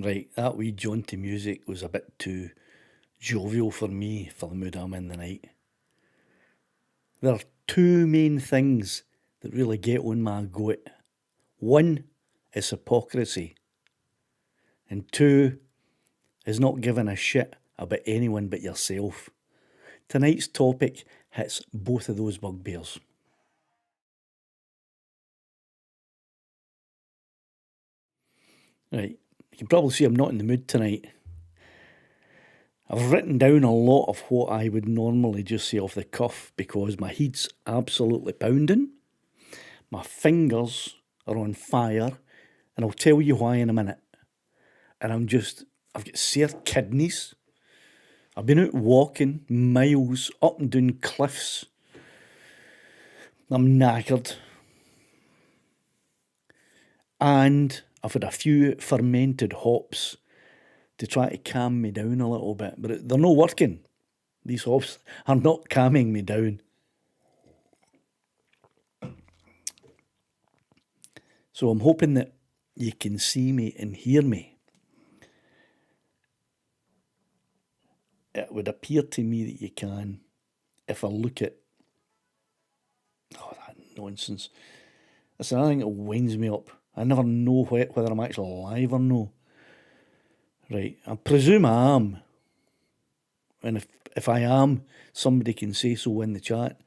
Right, that wee jaunty music was a bit too jovial for me for the mood I'm in the night. There are two main things that really get on my goat. One is hypocrisy, and two is not giving a shit about anyone but yourself. Tonight's topic hits both of those bugbears. Right, you can probably see I'm not in the mood tonight. I've written down a lot of what I would normally just say off the cuff because my head's absolutely pounding, my fingers are on fire, and I'll tell you why in a minute. And I've got sore kidneys. I've been out walking miles up and down cliffs. I'm knackered. And I've had a few fermented hops to try to calm me down a little bit, but they're not working. These hops are not calming me down. So I'm hoping that you can see me and hear me. It would appear to me that you can if I look at... Oh, that nonsense. That's another thing that winds me up. I never know whether I'm actually alive or no. Right, I presume I am. And if I am, somebody can say so in the chat.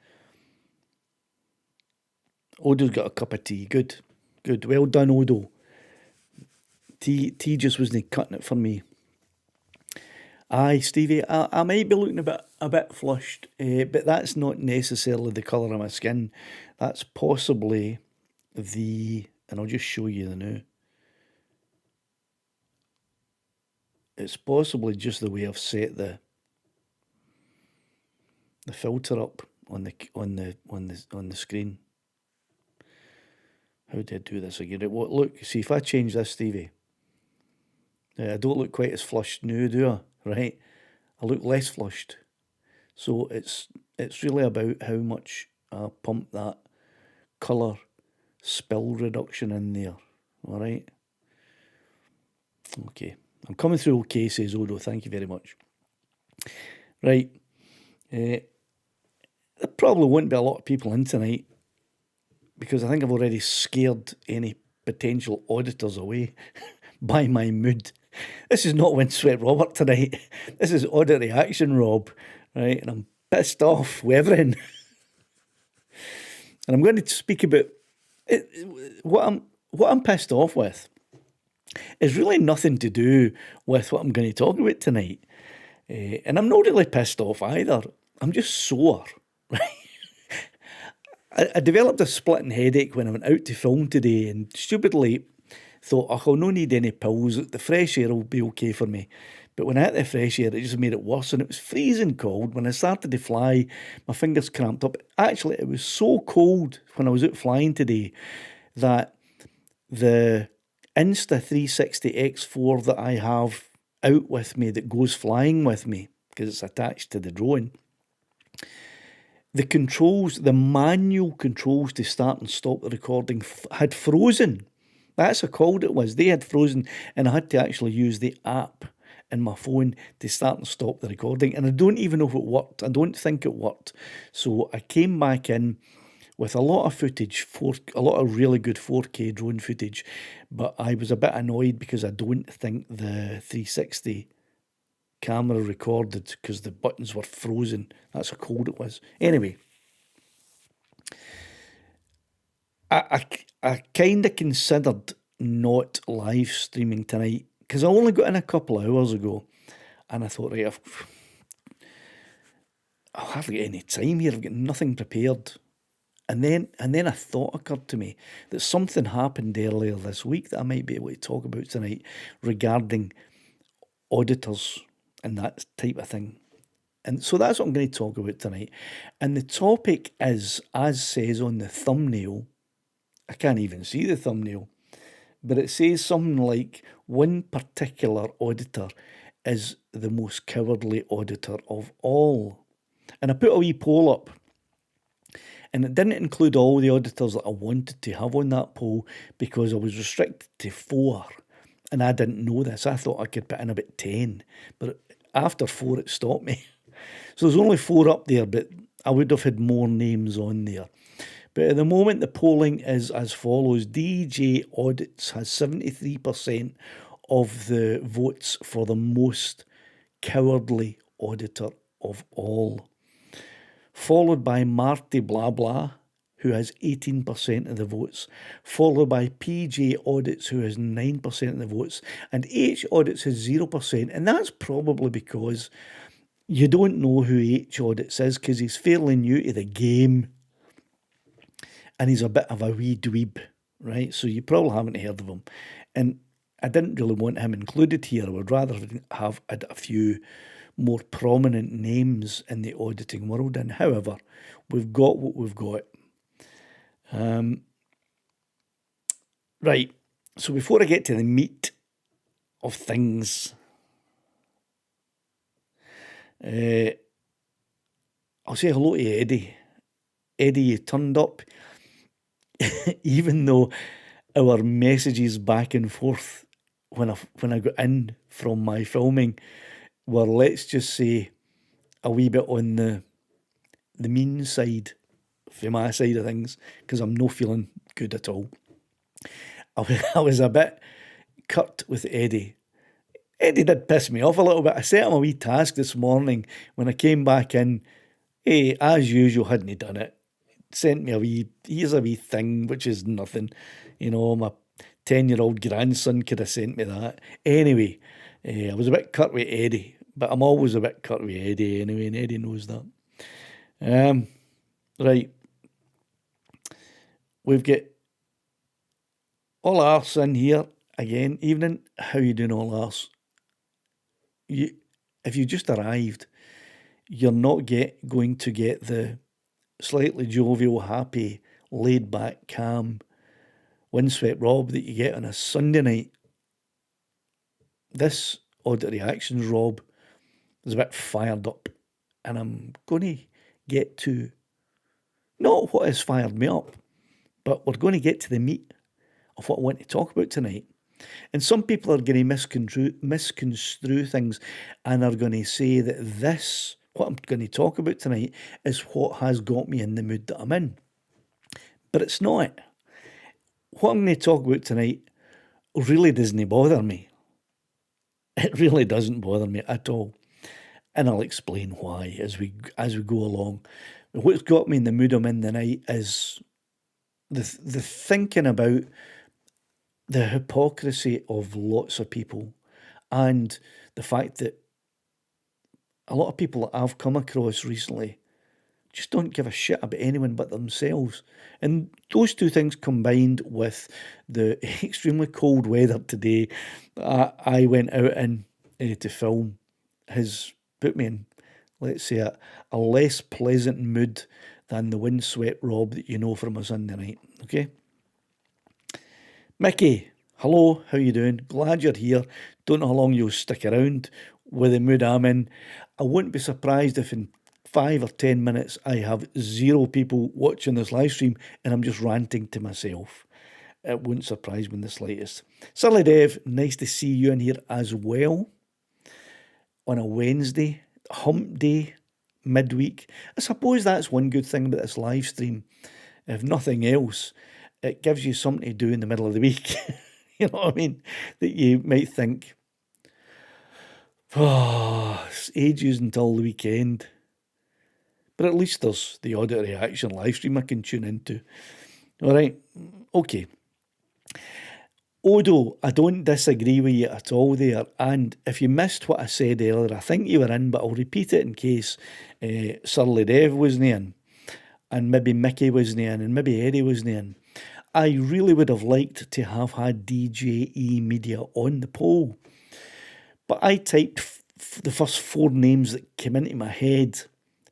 Odo's got a cup of tea. Good. Good. Well done, Odo. Tea just wasn't cutting it for me. Aye, Stevie, I might be looking a bit flushed, but that's not necessarily the colour of my skin. That's possibly and I'll just show you the now. It's possibly just the way I've set the filter up on the screen. How did I do this again? Look, see if I change this, Stevie. I don't look quite as flushed now, do I? Right? I look less flushed. So it's really about how much I pump that colour spill reduction in there. Alright? Okay. I'm coming through okay, says Odo. Thank you very much. Right. There probably won't be a lot of people in tonight because I think I've already scared any potential auditors away by my mood. This is not Windswept Robert tonight. This is Audit Reaction Rob, right? And I'm pissed off with everything. And I'm going to speak about what I'm pissed off with is really nothing to do with what I'm going to talk about tonight. And I'm not really pissed off either. I'm just sore, right? I developed a splitting headache when I went out to film today and stupidly thought, I'll no need any pills. The fresh air will be okay for me. But when I hit the fresh air, it just made it worse. And it was freezing cold. When I started to fly, my fingers cramped up. Actually, it was so cold when I was out flying today that the Insta360 X4 that I have out with me that goes flying with me, because it's attached to the drone, the controls, the manual controls to start and stop the recording had frozen. That's how cold it was. They had frozen and I had to actually use the app in my phone to start and stop the recording. And I don't even know if it worked. I don't think it worked. So I came back in with a lot of footage, a lot of really good 4K drone footage, but I was a bit annoyed because I don't think the 360 camera recorded because the buttons were frozen. That's how cold it was. Anyway, I kind of considered not live streaming tonight because I only got in a couple of hours ago and I thought, right, I'll hardly get any time here. I've got nothing prepared. And then a thought occurred to me that something happened earlier this week that I might be able to talk about tonight regarding auditors and that type of thing. And so that's what I'm going to talk about tonight. And the topic is, as says on the thumbnail, I can't even see the thumbnail, but it says something like, one particular auditor is the most cowardly auditor of all. And I put a wee poll up. And it didn't include all the auditors that I wanted to have on that poll because I was restricted to 4. And I didn't know this. I thought I could put in about 10, but after 4 it stopped me. So there's only 4 up there, but I would have had more names on there. But at the moment, the polling is as follows. DJ Audits has 73% of the votes for the most cowardly auditor of all. Followed by Marty Blah Blah, who has 18% of the votes, followed by PJ Audits, who has 9% of the votes, and H Audits has 0%, and that's probably because you don't know who H Audits is, because he's fairly new to the game, and he's a bit of a wee dweeb, right? So you probably haven't heard of him, and I didn't really want him included here. I would rather have had a few more prominent names in the auditing world, and however, we've got what we've got. Right, so before I get to the meat of things, I'll say hello to Eddie. Eddie, you turned up, even though our messages back and forth when I got in from my filming were, let's just say, a wee bit on the mean side, from my side of things, because I'm not feeling good at all. I was a bit curt with Eddie. Eddie did piss me off a little bit. I set him a wee task this morning when I came back in. Hey, as usual, hadn't done it. Sent me here's a wee thing, which is nothing. You know, my 10-year-old grandson could have sent me that. Anyway, I was a bit curt with Eddie, but I'm always a bit curt with Eddie anyway, and Eddie knows that. Right. We've got All Arse in here again. Evening. How you doing, All Arse? If you just arrived, you're not going to get the slightly jovial, happy, laid-back, calm, windswept Rob that you get on a Sunday night. This Audit Reactions Rob is a bit fired up, and I'm going to get to not what has fired me up, but we're going to get to the meat of what I want to talk about tonight. And some people are going to misconstrue things and are going to say that this, what I'm going to talk about tonight, is what has got me in the mood that I'm in. But it's not. What I'm going to talk about tonight really doesn't bother me. It really doesn't bother me at all. And I'll explain why as we go along. What's got me in the mood I'm in tonight is the thinking about the hypocrisy of lots of people, and the fact that a lot of people that I've come across recently just don't give a shit about anyone but themselves. And those two things combined with the extremely cold weather today I went out in to film has put me in, let's say, a less pleasant mood than the windswept Rob that you know from a Sunday night, okay? Mickey, hello, how you doing? Glad you're here. Don't know how long you'll stick around with the mood I'm in. I wouldn't be surprised if in 5 or 10 minutes I have 0 people watching this live stream and I'm just ranting to myself. It wouldn't surprise me in the slightest. Silly Dev, nice to see you in here as well. On a Wednesday, hump day, midweek. I suppose that's one good thing about this live stream. If nothing else, it gives you something to do in the middle of the week. You know what I mean? That you might think, it's ages until the weekend. But at least there's the Audit Reaction live stream I can tune into. All right, okay. Odo, I don't disagree with you at all there. And if you missed what I said earlier, I think you were in, but I'll repeat it in case Surly Dev wasn't in, and maybe Mickey wasn't in, and maybe Eddie wasn't in. I really would have liked to have had DJE Media on the poll. But I typed the first 4 names that came into my head,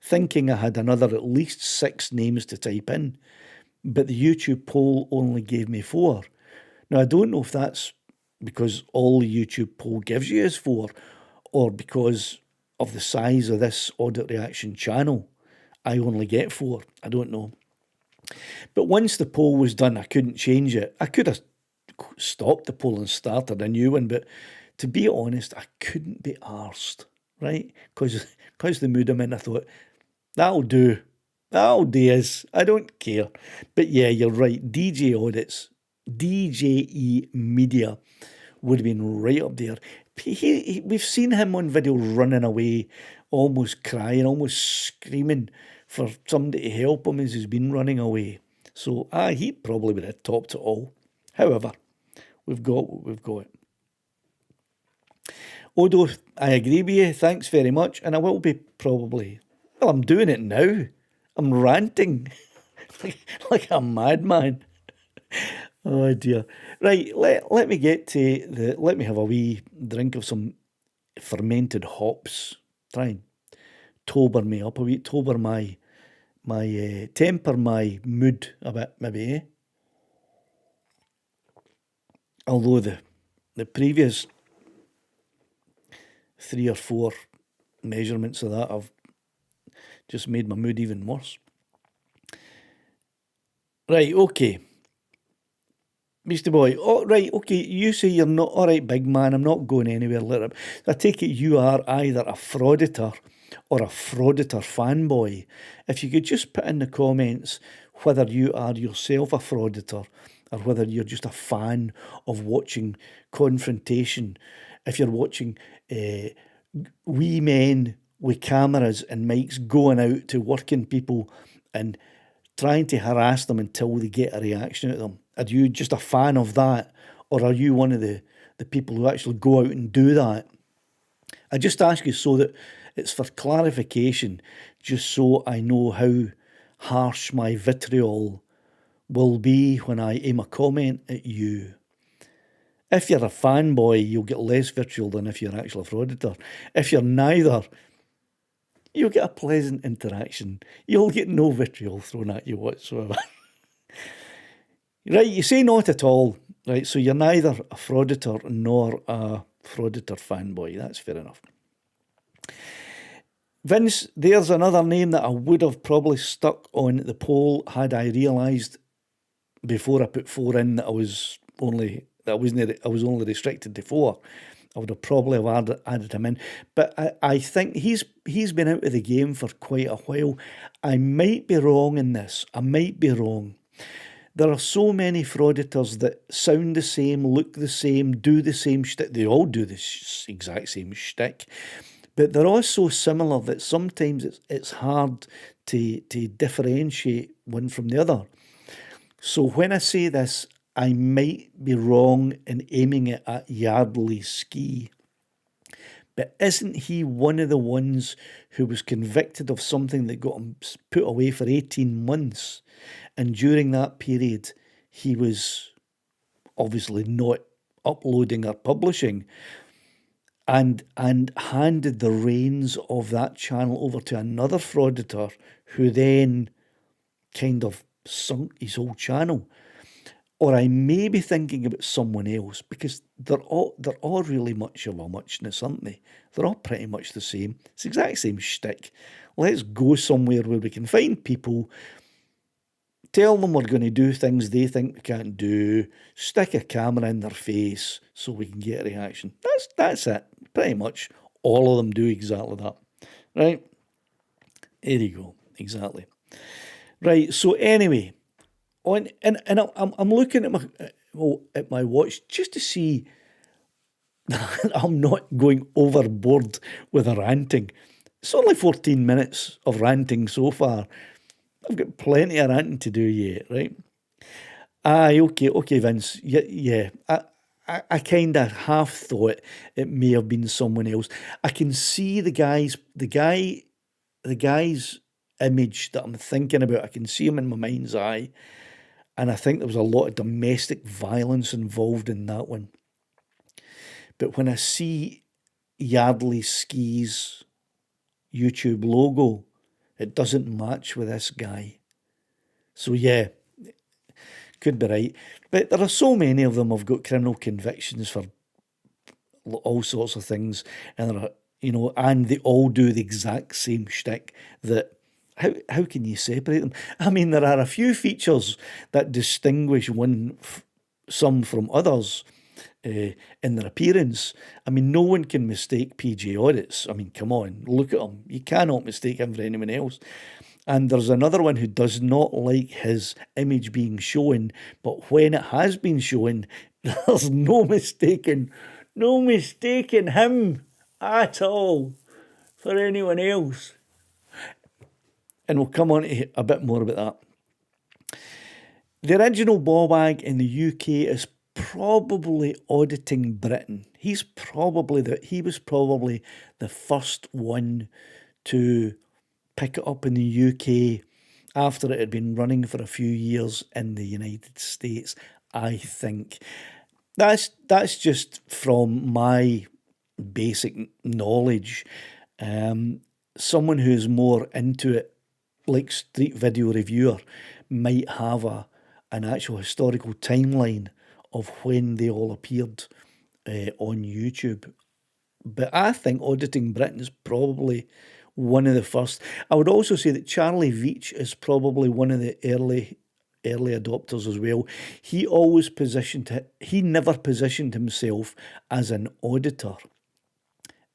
thinking I had another at least 6 names to type in. But the YouTube poll only gave me 4. Now, I don't know if that's because all the YouTube poll gives you is 4, or because of the size of this Audit Reaction channel, I only get 4. I don't know. But once the poll was done, I couldn't change it. I could have stopped the poll and started a new one. But to be honest, I couldn't be arsed, right? Because the mood I'm in, I thought, that'll do. That'll do us. I don't care. But yeah, you're right. DJ Audits, DJE Media would have been right up there. We've seen him on video running away, almost crying, almost screaming for somebody to help him as he's been running away. So, he probably would have topped it all. However, we've got what we've got. Odo, I agree with you. Thanks very much. And I will be probably, well, I'm doing it now. I'm ranting like a madman. Oh dear. Right, let me get to let me have a wee drink of some fermented hops. Try and tober me up a wee, tober my temper my mood a bit, maybe, eh? Although the previous 3 or 4 measurements of that have just made my mood even worse. Right, okay. Beastie Boy, oh, right, okay, you say you're not, all right, big man, I'm not going anywhere. I take it you are either a frauditor or a frauditor fanboy. If you could just put in the comments whether you are yourself a frauditor or whether you're just a fan of watching confrontation. If you're watching wee men with cameras and mics going out to working people and trying to harass them until they get a reaction out of them. Are you just a fan of that? Or are you one of the people who actually go out and do that? I just ask you so that it's for clarification, just so I know how harsh my vitriol will be when I aim a comment at you. If you're a fanboy, you'll get less vitriol than if you're actually a frauditor. If you're neither, you'll get a pleasant interaction. You'll get no vitriol thrown at you whatsoever. Right, you say not at all. Right, so you're neither a frauditor nor a frauditor fanboy. That's fair enough. Vince, there's another name that I would have probably stuck on the poll had I realised before I put 4 in that I was only restricted to 4. I would have probably have added him in. But I think he's been out of the game for quite a while. I might be wrong in this. I might be wrong. There are so many frauditors that sound the same, look the same, do the same shtick. They all do the exact same shtick. But they're all so similar that sometimes it's hard to differentiate one from the other. So when I say this, I might be wrong in aiming it at Yardley Ski. But isn't he one of the ones who was convicted of something that got him put away for 18 months? And during that period, he was obviously not uploading or publishing and handed the reins of that channel over to another frauditor who then kind of sunk his whole channel. Or I may be thinking about someone else because they're all really much of a muchness, aren't they? They're all pretty much the same. It's the exact same shtick. Let's go somewhere where we can find people, tell them we're going to do things they think we can't do, stick a camera in their face so we can get a reaction. That's it. Pretty much all of them do exactly that. Right? There you go. Exactly. Right, so anyway, I'm looking at my watch just to see that I'm not going overboard with a ranting. It's only 14 minutes of ranting so far. I've got plenty of ranting to do yet, right? Aye, okay, Vince. Yeah. I kind of half thought it may have been someone else. I can see the guy's image that I'm thinking about. I can see him in my mind's eye. And I think there was a lot of domestic violence involved in that one. But when I see Yardley Ski's YouTube logo, it doesn't match with this guy. So yeah, could be right. But there are so many of them who've got criminal convictions for all sorts of things. And there are, and they all do the exact same shtick that how can you separate them? I mean, there are a few features that distinguish one some from others in their appearance. I mean, no one can mistake PJ Audits. I mean, come on, look at him. You cannot mistake him for anyone else. And there's another one who does not like his image being shown, but when it has been shown, there's no mistaking him at all for anyone else. And we'll come on to a bit more about that. The original ballbag in the UK is probably auditing Britain. He was probably the first one to pick it up in the UK after it had been running for a few years in the United States, I think. That's just from my basic knowledge. Someone who's more into it, like Street Video Reviewer, might have an actual historical timeline of when they all appeared on YouTube. But I think Auditing Britain is probably one of the first. I would also say that Charlie Veitch is probably one of the early adopters as well. He never positioned himself as an auditor,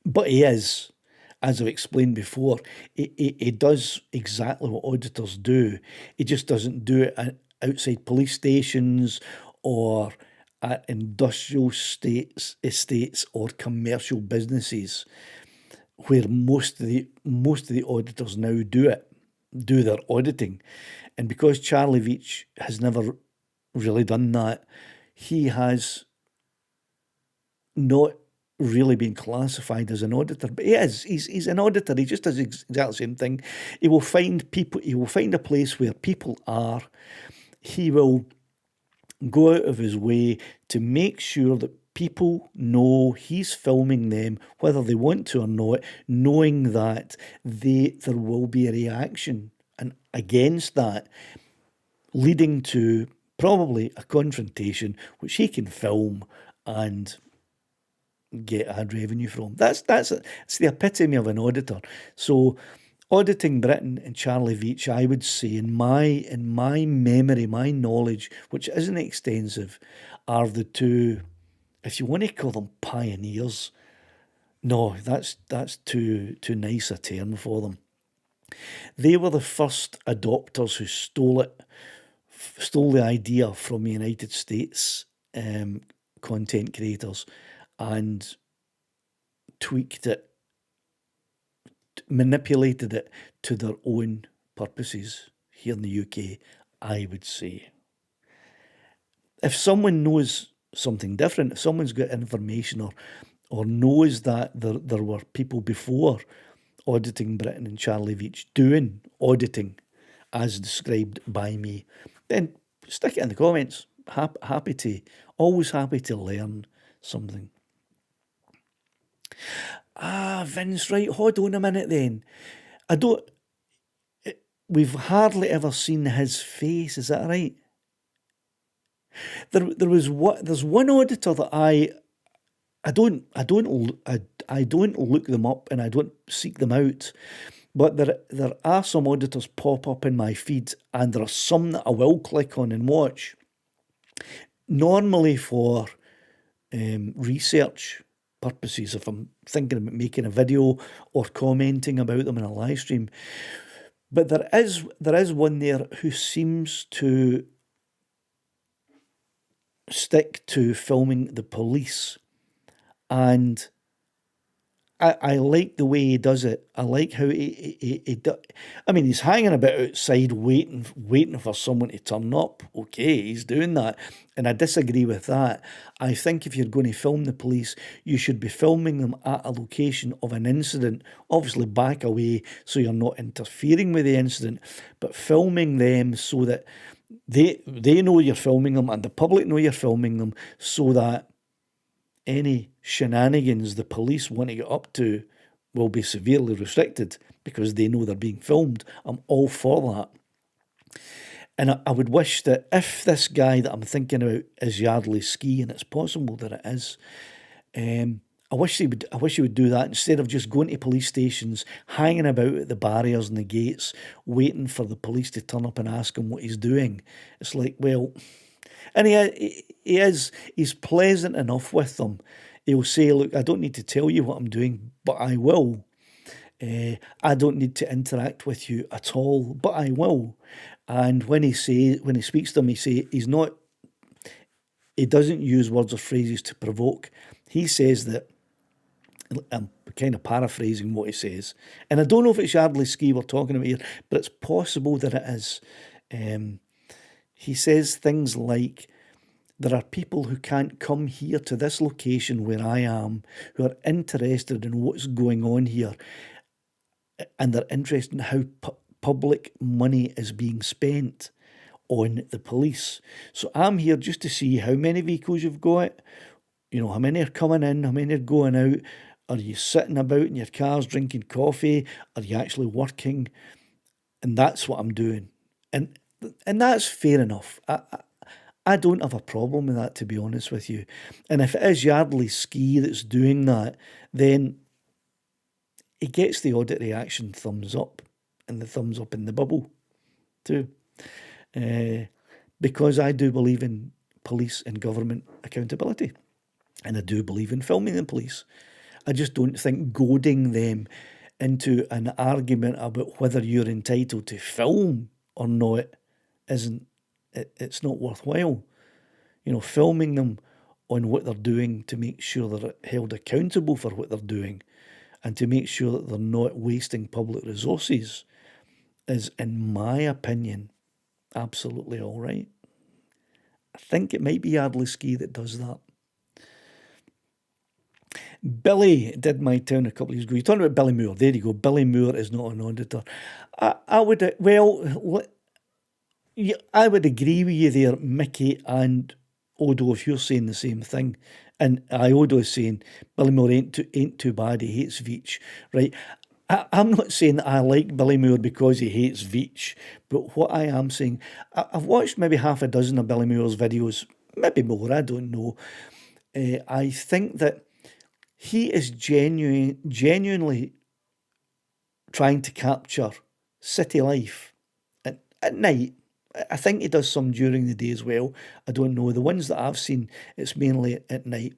but he is. As I've explained before, he does exactly what auditors do. He just doesn't do it outside police stations or at industrial estates or commercial businesses, where most of the auditors now do their auditing. And because Charlie Veitch has never really done that, he has not really been classified as an auditor, but he is. He's an auditor. He just does exactly the same thing. He will find a place where people are. He will go out of his way to make sure that people know he's filming them, whether they want to or not, knowing that there will be a reaction and against that, leading to probably a confrontation which he can film and get ad revenue from. It's the epitome of an auditor. So Auditing Britain and Charlie Veitch, I would say, in my memory, my knowledge, which isn't extensive, are the two, if you want to call them pioneers. No, that's too nice a term for them. They were the first adopters who stole the idea from the United States content creators and tweaked it, manipulated it to their own purposes here in the UK, I would say. If someone knows something different, if someone's got information or knows that there were people before Auditing Britain and Charlie Veitch doing auditing as described by me, then stick it in the comments. Always happy to learn something. Vince, right, hold on a minute then. We've hardly ever seen his face, is that right? There's one auditor that I don't look them up and I don't seek them out, but there are some auditors pop up in my feed, and there are some that I will click on and watch, normally for research purposes, if I'm thinking about making a video or commenting about them in a live stream. But there is one there who seems to stick to filming the police, and I like the way he does it. I like how he do. I mean, he's hanging about outside waiting for someone to turn up. Okay, he's doing that, and I disagree with that. I think if you're going to film the police, you should be filming them at a location of an incident. Obviously, back away so you're not interfering with the incident, but filming them so that they know you're filming them and the public know you're filming them, so that any shenanigans the police want to get up to will be severely restricted because they know they're being filmed. I'm all for that. And I would wish that if this guy that I'm thinking about is Yardley Ski, and it's possible that it is, I wish he would do that instead of just going to police stations, hanging about at the barriers and the gates, waiting for the police to turn up and ask him what he's doing. It's like, well, And he's pleasant enough with them. He'll say, look, I don't need to tell you what I'm doing, but I will. I don't need to interact with you at all, but I will. And when he speaks to them, he doesn't use words or phrases to provoke. He says that, I'm kind of paraphrasing what he says, and I don't know if it's Yardley Ski we're talking about here, but it's possible that it is. He says things like, there are people who can't come here to this location where I am, who are interested in what's going on here, and they're interested in how public money is being spent on the police. So I'm here just to see how many vehicles you've got, how many are coming in, how many are going out. Are you sitting about in your cars drinking coffee? Are you actually working? And that's what I'm doing. And that's fair enough. I don't have a problem with that, to be honest with you. And if it is Yardley Ski that's doing that, then he gets the audit reaction thumbs up and the thumbs up in the bubble too. Because I do believe in police and government accountability. And I do believe in filming the police. I just don't think goading them into an argument about whether you're entitled to film or not it's not worthwhile. Filming them on what they're doing to make sure they're held accountable for what they're doing and to make sure that they're not wasting public resources is, in my opinion, absolutely all right. I think it might be Yardley Ski that does that. Billy did my town a couple of years ago. You're talking about Billy Moore. There you go. Billy Moore is not an auditor. I would agree with you there, Mickey and Odo, if you're saying the same thing. And Odo is saying Billy Moore ain't too bad. He hates Veach, right? I'm not saying that I like Billy Moore because he hates Veach, but what I am saying, I've watched maybe half a dozen of Billy Moore's videos, maybe more, I don't know. I think that he is genuinely trying to capture city life at night. I think he does some during the day as well. I don't know. The ones that I've seen, it's mainly at night.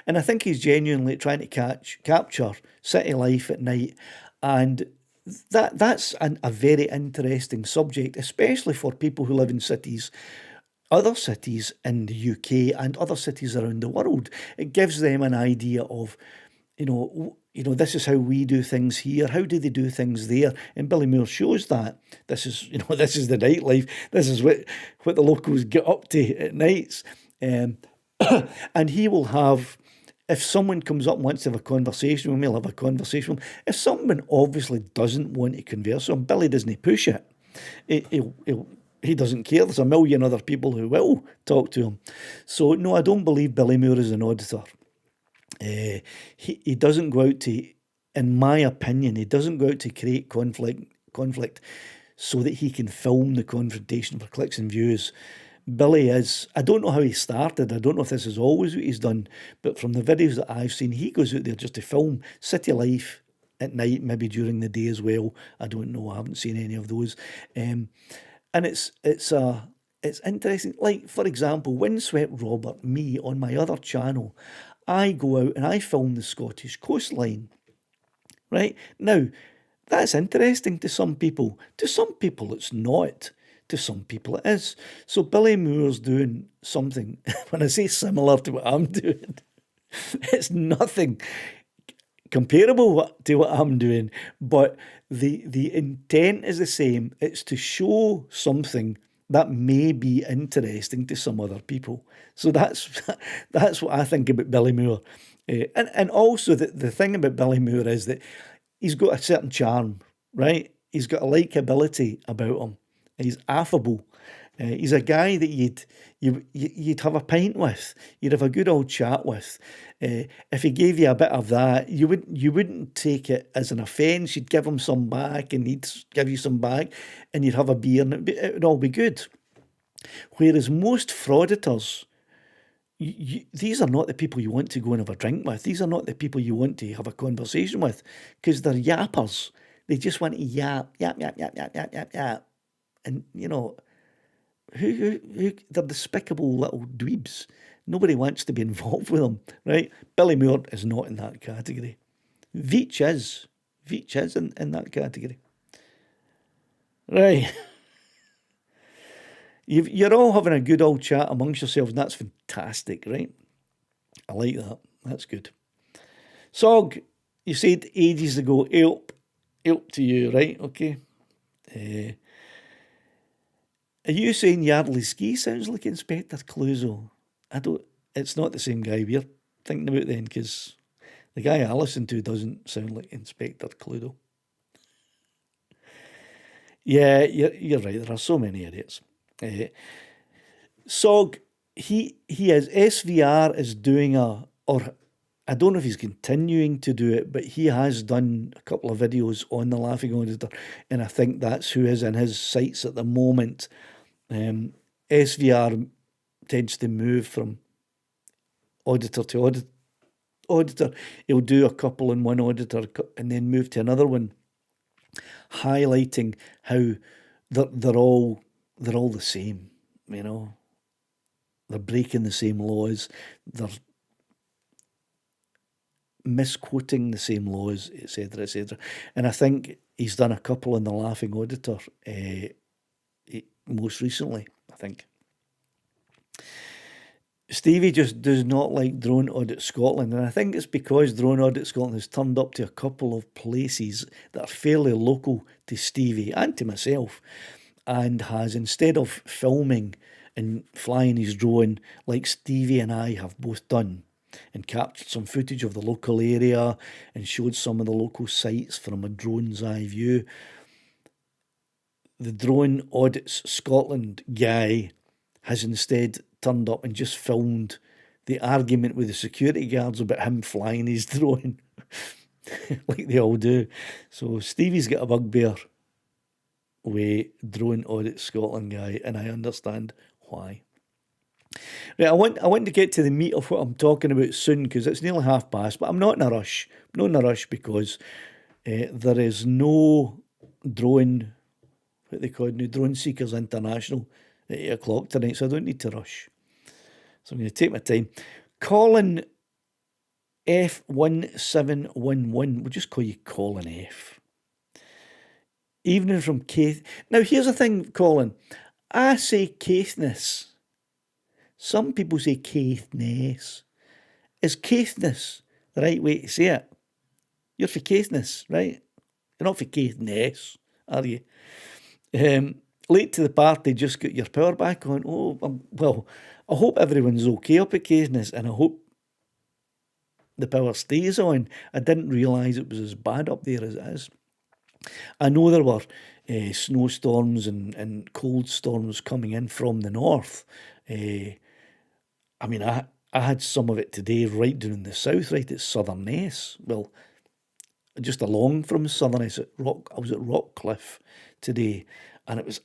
And I think he's genuinely trying to capture city life at night. And that's a very interesting subject, especially for people who live in cities, other cities in the UK and other cities around the world. It gives them an idea of, this is how we do things here. How do they do things there? And Billy Moore shows that. This is the nightlife. This is what the locals get up to at nights. And he will have, if someone comes up and wants to have a conversation with him, he'll have a conversation with him. If someone obviously doesn't want to converse with him, Billy doesn't push it. He doesn't care. There's a million other people who will talk to him. So, no, I don't believe Billy Moore is an auditor. He doesn't go out to, in my opinion, he doesn't go out to create conflict so that he can film the confrontation for clicks and views. Billy is, I don't know how he started, I don't know if this is always what he's done, but from the videos that I've seen, he goes out there just to film city life at night, maybe during the day as well. I don't know, I haven't seen any of those. And it's interesting. Like, for example, Windswept Robert, me, on my other channel, I go out and I film the Scottish coastline, right? Now, that's interesting to some people. To some people, it's not. To some people, it is. So Billy Moore's doing something, when I say similar to what I'm doing, it's nothing comparable to what I'm doing, but the intent is the same. It's to show something that may be interesting to some other people. So that's what I think about Billy Moore. And also the thing about Billy Moore is that he's got a certain charm, right? He's got a likability about him. He's affable. He's a guy that you'd have a pint with. You'd have a good old chat with. If he gave you a bit of that, you wouldn't take it as an offence. You'd give him some back, and he'd give you some back, and you'd have a beer, and it would all be good. Whereas most frauditors, these are not the people you want to go and have a drink with. These are not the people you want to have a conversation with, because they're yappers. They just want to yap. And, they're despicable little dweebs. Nobody wants to be involved with them, right? Billy Moore is not in that category. Veach is. Veach is in that category. Right. You're all having a good old chat amongst yourselves, and that's fantastic, right? I like that. That's good. Sog, you said ages ago, help to you, right? Okay. Are you saying Yardley Ski sounds like Inspector Clouseau? It's not the same guy we're thinking about then, because the guy I listen to doesn't sound like Inspector Clouseau. Yeah, you're right. There are so many idiots. Sog, he is, SVR is doing or I don't know if he's continuing to do it, but he has done a couple of videos on the Laughing Auditor, and I think that's who is in his sights at the moment. SVR tends to move from auditor to auditor. He'll do a couple in one auditor and then move to another one, highlighting how they're all the same, you know. They're breaking the same laws. They're misquoting the same laws, etc., etc. And I think he's done a couple in the Laughing Auditor most recently, I think. Stevie just does not like Drone Audit Scotland, and I think it's because Drone Audit Scotland has turned up to a couple of places that are fairly local to Stevie and to myself, and has, instead of filming and flying his drone like Stevie and I have both done, and captured some footage of the local area and showed some of the local sites from a drone's eye view, the Drone Audits Scotland guy has instead turned up and just filmed the argument with the security guards about him flying his drone, like they all do. So Stevie's got a bugbear with Drone Audit Scotland guy, and I understand why. Right, I want to get to the meat of what I'm talking about soon, because it's nearly past, but I'm not in a rush. I'm not in a rush because there is no drone, what they call it now, Drone Seekers International at 8 o'clock tonight, so I don't need to rush. So I'm going to take my time. Colin F1711, we'll just call you Colin F. Evening from Caith. Now here's the thing, Colin. I say Caithness. Some people say Caithness. Is Caithness the right way to say it? You're for Caithness, right? You're not for Caithness, are you? Late to the party, just got your power back on. Oh, well, I hope everyone's okay up at Caithness, and I hope the power stays on. I didn't realise it was as bad up there as it is. I know there were snowstorms and cold storms coming in from the north. I mean, I had some of it today right down in the south, right at Southerness. Well, just along from Southerness I was at Rockcliffe today, and it was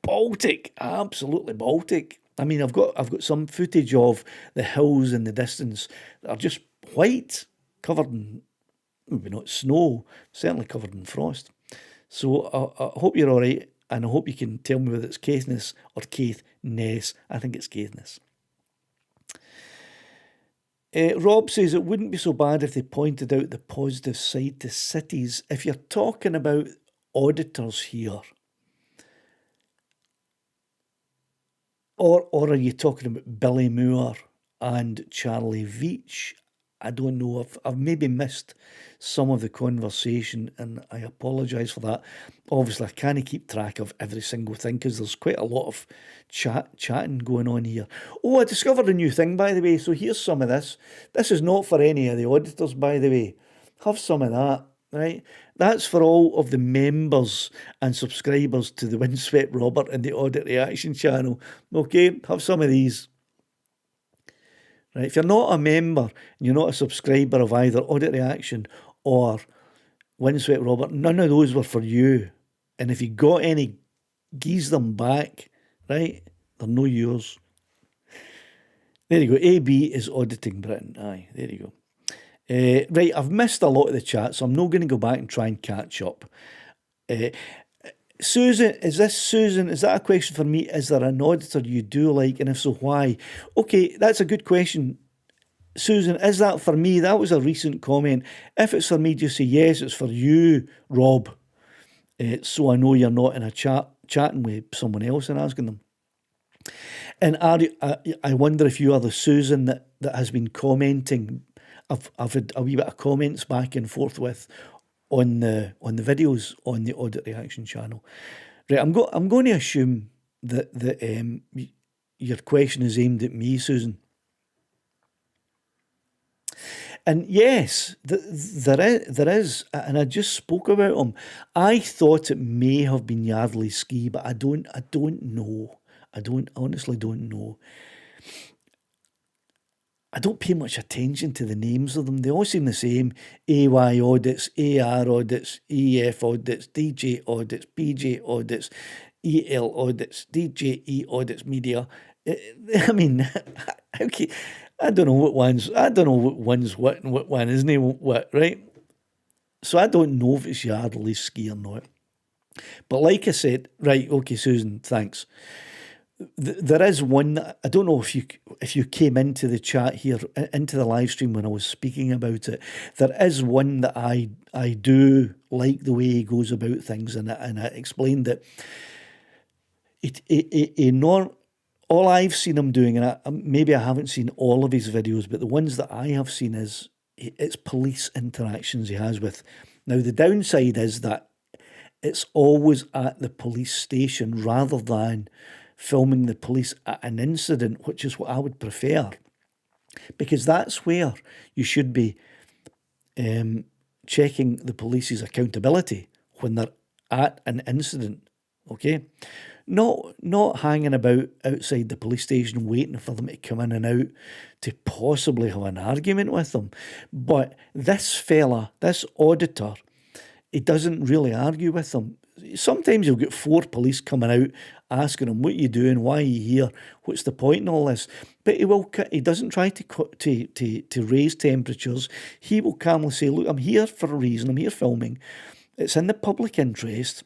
Baltic, absolutely Baltic. I mean, I've got some footage of the hills in the distance that are just white, covered in, maybe not snow, certainly covered in frost. So I hope you're all right, and I hope you can tell me whether it's Caithness or Caithness. I think it's Caithness. Rob says it wouldn't be so bad if they pointed out the positive side to cities. If you're talking about auditors here, or are you talking about Billy Moore and Charlie Veach? I don't know. I've maybe missed some of the conversation, and I apologise for that. Obviously, I can't keep track of every single thing because there's quite a lot of chatting going on here. Oh, I discovered a new thing, by the way. So here's some of this. This is not for any of the auditors, by the way. Have some of that, right? That's for all of the members and subscribers to the Windswept Robert and the Audit Reaction channel. Okay, have some of these. Right, if you're not a member and you're not a subscriber of either Audit Reaction or Windswept Robert, none of those were for you. And if you got any, geese them back, right? They're no yours. There you go. AB is auditing Britain. Aye, there you go. Right, I've missed a lot of the chat, so I'm not going to go back and try and catch up. Susan, is this Susan? Is that a question for me? Is there an auditor you do like, and if so, why? Okay, that's a good question, Susan. Is that for me? That was a recent comment. If it's for me, just say yes. It's for you, Rob. So I know you're not in a chatting with someone else and asking them. And I wonder if you are the Susan that has been commenting. I've had a wee bit of comments back and forth with on the videos on the Audit Reaction channel. Right, I'm going to assume that your question is aimed at me, Susan. And yes, there is, and I just spoke about him. I thought it may have been Yardley Ski, but I don't know. Honestly don't know. I don't pay much attention to the names of them. They all seem the same. AY audits, AR audits, EF audits, DJ audits, PJ audits, EL audits, DJE audits, media. I mean, okay, I don't know what one's. I don't know what one's what and what one isn't what, right? So I don't know if it's Yardley Ski or not. But like I said, right, okay, Susan, thanks. There is one that I don't know if you came into the chat here, into the live stream when I was speaking about it. There is one that I do like the way he goes about things, and I explained that all I've seen him doing, and maybe I haven't seen all of his videos, but the ones that I have seen is it's police interactions he has with. Now the downside is that it's always at the police station rather than filming the police at an incident, which is what I would prefer, because that's where you should be checking the police's accountability when they're at an incident. Okay, not hanging about outside the police station waiting for them to come in and out to possibly have an argument with them. But this fella, this auditor, he doesn't really argue with them. Sometimes you'll get 4 police coming out asking him, "What are you doing? Why are you here? What's the point in all this?" But he doesn't try to raise temperatures. He will calmly say, "Look, I'm here for a reason. I'm here filming. It's in the public interest.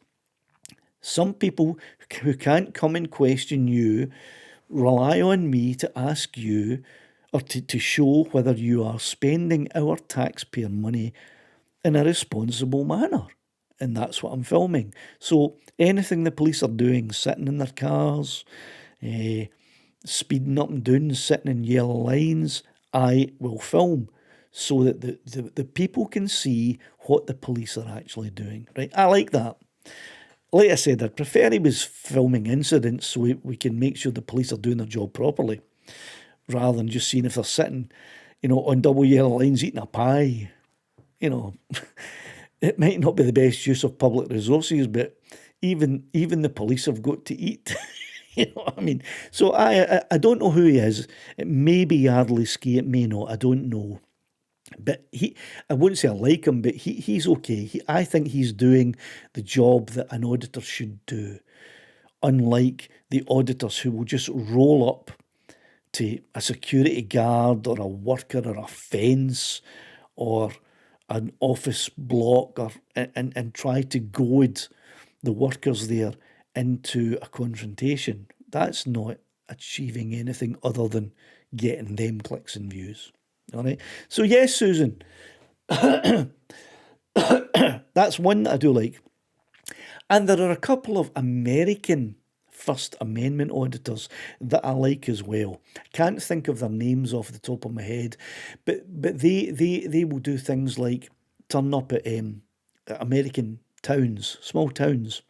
Some people who can't come and question you rely on me to ask you or to show whether you are spending our taxpayer money in a responsible manner. And that's what I'm filming. So anything the police are doing, sitting in their cars, speeding up and down, sitting in yellow lines, I will film so that the people can see what the police are actually doing. Right? I like that. Like I said, I'd prefer he was filming incidents so we can make sure the police are doing their job properly, rather than just seeing if they're sitting, on double yellow lines eating a pie. It might not be the best use of public resources, but even the police have got to eat. You know what I mean? So I don't know who he is. It may be Yardley Ski, it may not. I don't know. But I wouldn't say I like him, but he's okay. I think he's doing the job that an auditor should do, unlike the auditors who will just roll up to a security guard or a worker or a fence or an office block and try to goad the workers there into a confrontation. That's not achieving anything other than getting them clicks and views. All right. So yes, Susan, that's one that I do like. And there are a couple of American First Amendment auditors that I like as well. Can't think of their names off the top of my head, but they will do things like turn up at American towns, small towns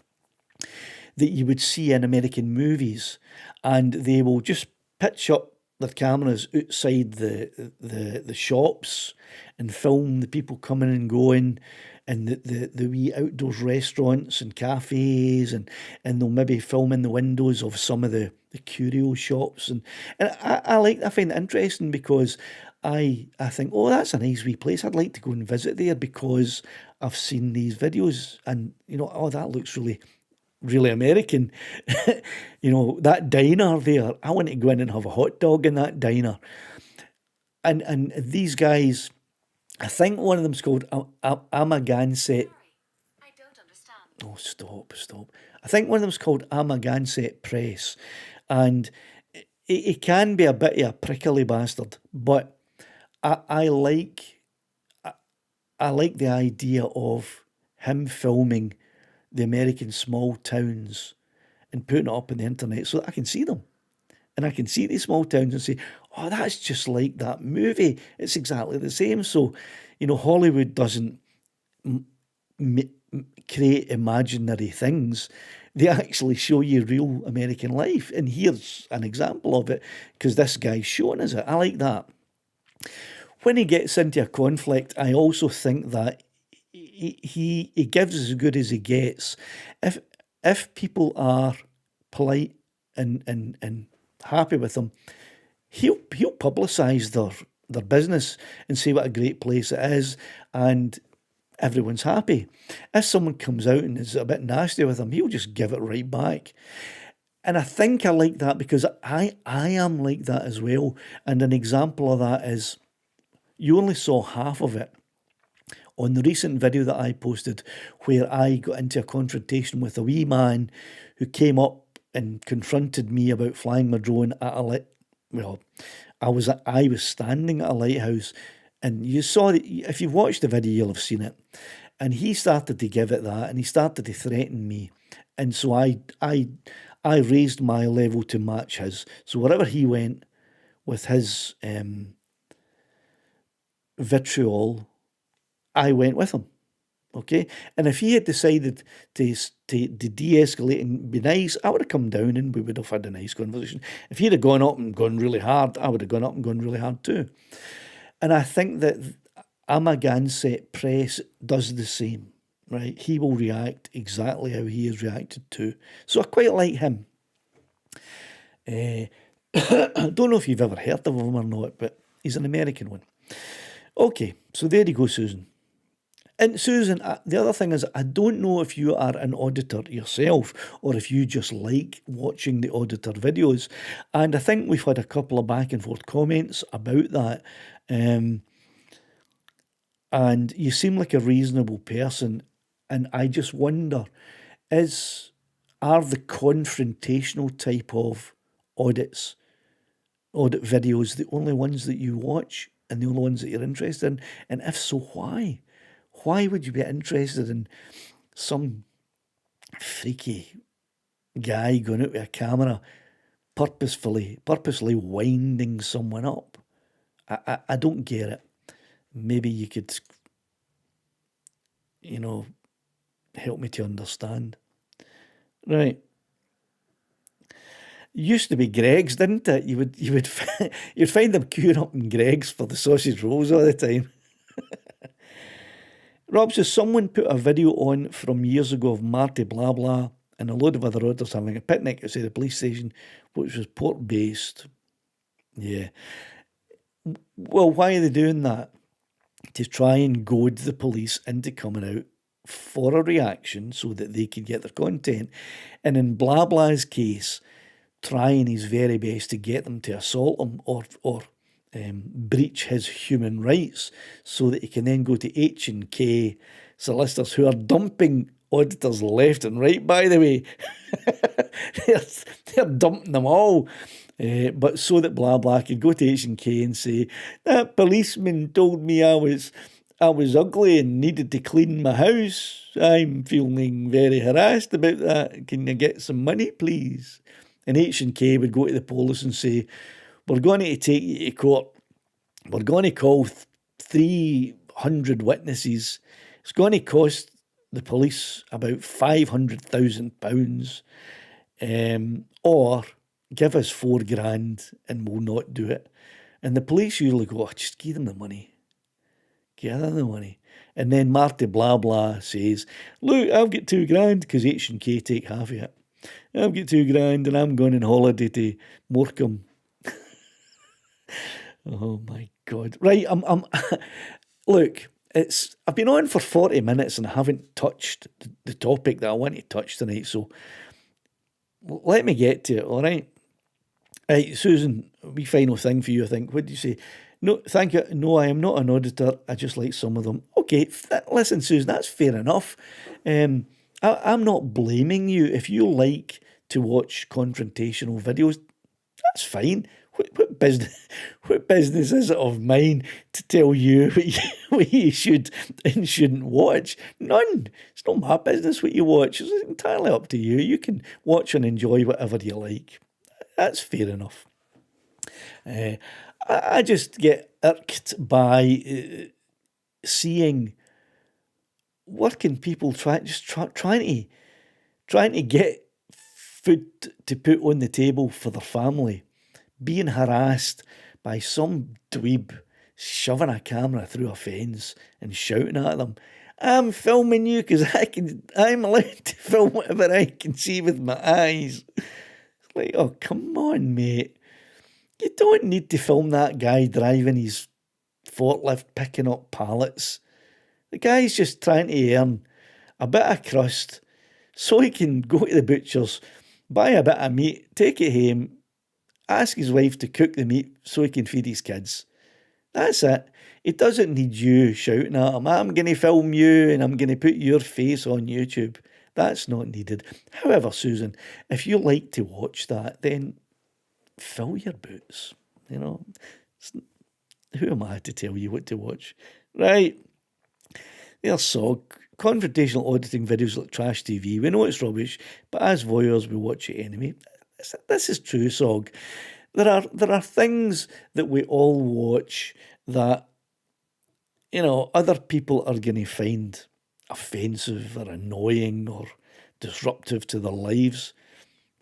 that you would see in American movies, and they will just pitch up their cameras outside the shops and film the people coming and going, and the wee outdoors restaurants and cafes, and they'll maybe film in the windows of some of the curio shops, and I find it interesting because I think, oh, that's a nice wee place. I'd like to go and visit there because I've seen these videos, and oh, that looks really American. That diner there, I want to go in and have a hot dog in that diner. And these guys, I think one of them's called Amagansett. I don't understand. Oh, stop. I think one of them's called Amagansett Press, and he can be a bit of a prickly bastard, but I like the idea of him filming the American small towns and putting it up on the internet so that I can see them. And I can see these small towns and say, oh, that's just like that movie. It's exactly the same. So, Hollywood doesn't create imaginary things. They actually show you real American life. And here's an example of it, because this guy's showing us it. I like that. When he gets into a conflict, I also think that he gives as good as he gets. If people are polite and happy with him, he'll publicise their business and say what a great place it is, and everyone's happy. If someone comes out and is a bit nasty with him, he'll just give it right back. And I think I like that because I am like that as well. And an example of that is, you only saw half of it on the recent video that I posted, where I got into a confrontation with a wee man who came up and confronted me about flying my drone at I was standing at a lighthouse, and you saw that. If you've watched the video, you'll have seen it. And he started to give it that, and he started to threaten me, and so I raised my level to match his. So wherever he went with his vitriol, I went with him. Okay, and if he had decided to de-escalate and be nice, I would have come down and we would have had a nice conversation. If he'd have gone up and gone really hard, I would have gone up and gone really hard too. And I think that Amagansett Press does the same, right? He will react exactly how he is reacted to. So I quite like him. I don't know if you've ever heard of him or not, but he's an American one. Okay, so there you go, Susan. And Susan, the other thing is, I don't know if you are an auditor yourself or if you just like watching the auditor videos. And I think we've had a couple of back and forth comments about that. And you seem like a reasonable person. And I just wonder, are the confrontational type of audit videos the only ones that you watch and the only ones that you're interested in? And if so, why? Why would you be interested in some freaky guy going out with a camera purposely winding someone up? I don't get it. Maybe you could, help me to understand. Right. Used to be Greggs, didn't it? You'd find them queuing up in Greggs for the sausage rolls all the time. Rob says, someone put a video on from years ago of Marty Blah Blah and a load of other auditors having a picnic outside the police station, which was port-based. Yeah. Well, why are they doing that? To try and goad the police into coming out for a reaction so that they could get their content. And in Blah Blah's case, trying his very best to get them to assault him or breach his human rights so that he can then go to H&K solicitors, who are dumping auditors left and right, by the way. they're dumping them all. But so that Blah Blah could go to H&K and say, that policeman told me I was ugly and needed to clean my house. I'm feeling very harassed about that. Can you get some money, please? And H&K would go to the police and say, we're going to take you to court. We're going to call 300 witnesses. It's going to cost the police about £500,000, or give us $4,000 and we'll not do it. And the police usually go, just give them the money. Give them the money. And then Marty Blah Blah says, look, I've got $2,000 because H&K take half of it. I've got $2,000 and I'm going on holiday to Morecambe. Oh my God. Right, I'm look, I've been on for 40 minutes and I haven't touched the topic that I want to touch tonight, so let me get to it, all right? Right, Susan, a wee final thing for you, I think. What did you say? No, thank you. No, I am not an auditor. I just like some of them. Okay, listen, Susan, that's fair enough. I I'm not blaming you. If you like to watch confrontational videos, that's fine. What business? What business is it of mine to tell you what you should and shouldn't watch? None. It's not my business what you watch. It's entirely up to you. You can watch and enjoy whatever you like. That's fair enough. I just get irked by seeing working people trying to get food to put on the table for their family, being harassed by some dweeb shoving a camera through a fence and shouting at them, "I'm filming you because I'm allowed to film whatever I can see with my eyes." It's like, oh, come on, mate. You don't need to film that guy driving his forklift picking up pallets. The guy's just trying to earn a bit of crust so he can go to the butcher's, buy a bit of meat, take it home, ask his wife to cook the meat so he can feed his kids. That's it. He doesn't need you shouting at him, "I'm going to film you and I'm going to put your face on YouTube." That's not needed. However, Susan, if you like to watch that, then fill your boots. You know, who am I to tell you what to watch? Right. There's SOG. Confrontational auditing videos like trash TV. We know it's rubbish, but as voyeurs, we watch it anyway. This is true, SOG. There are things that we all watch that, other people are going to find offensive or annoying or disruptive to their lives.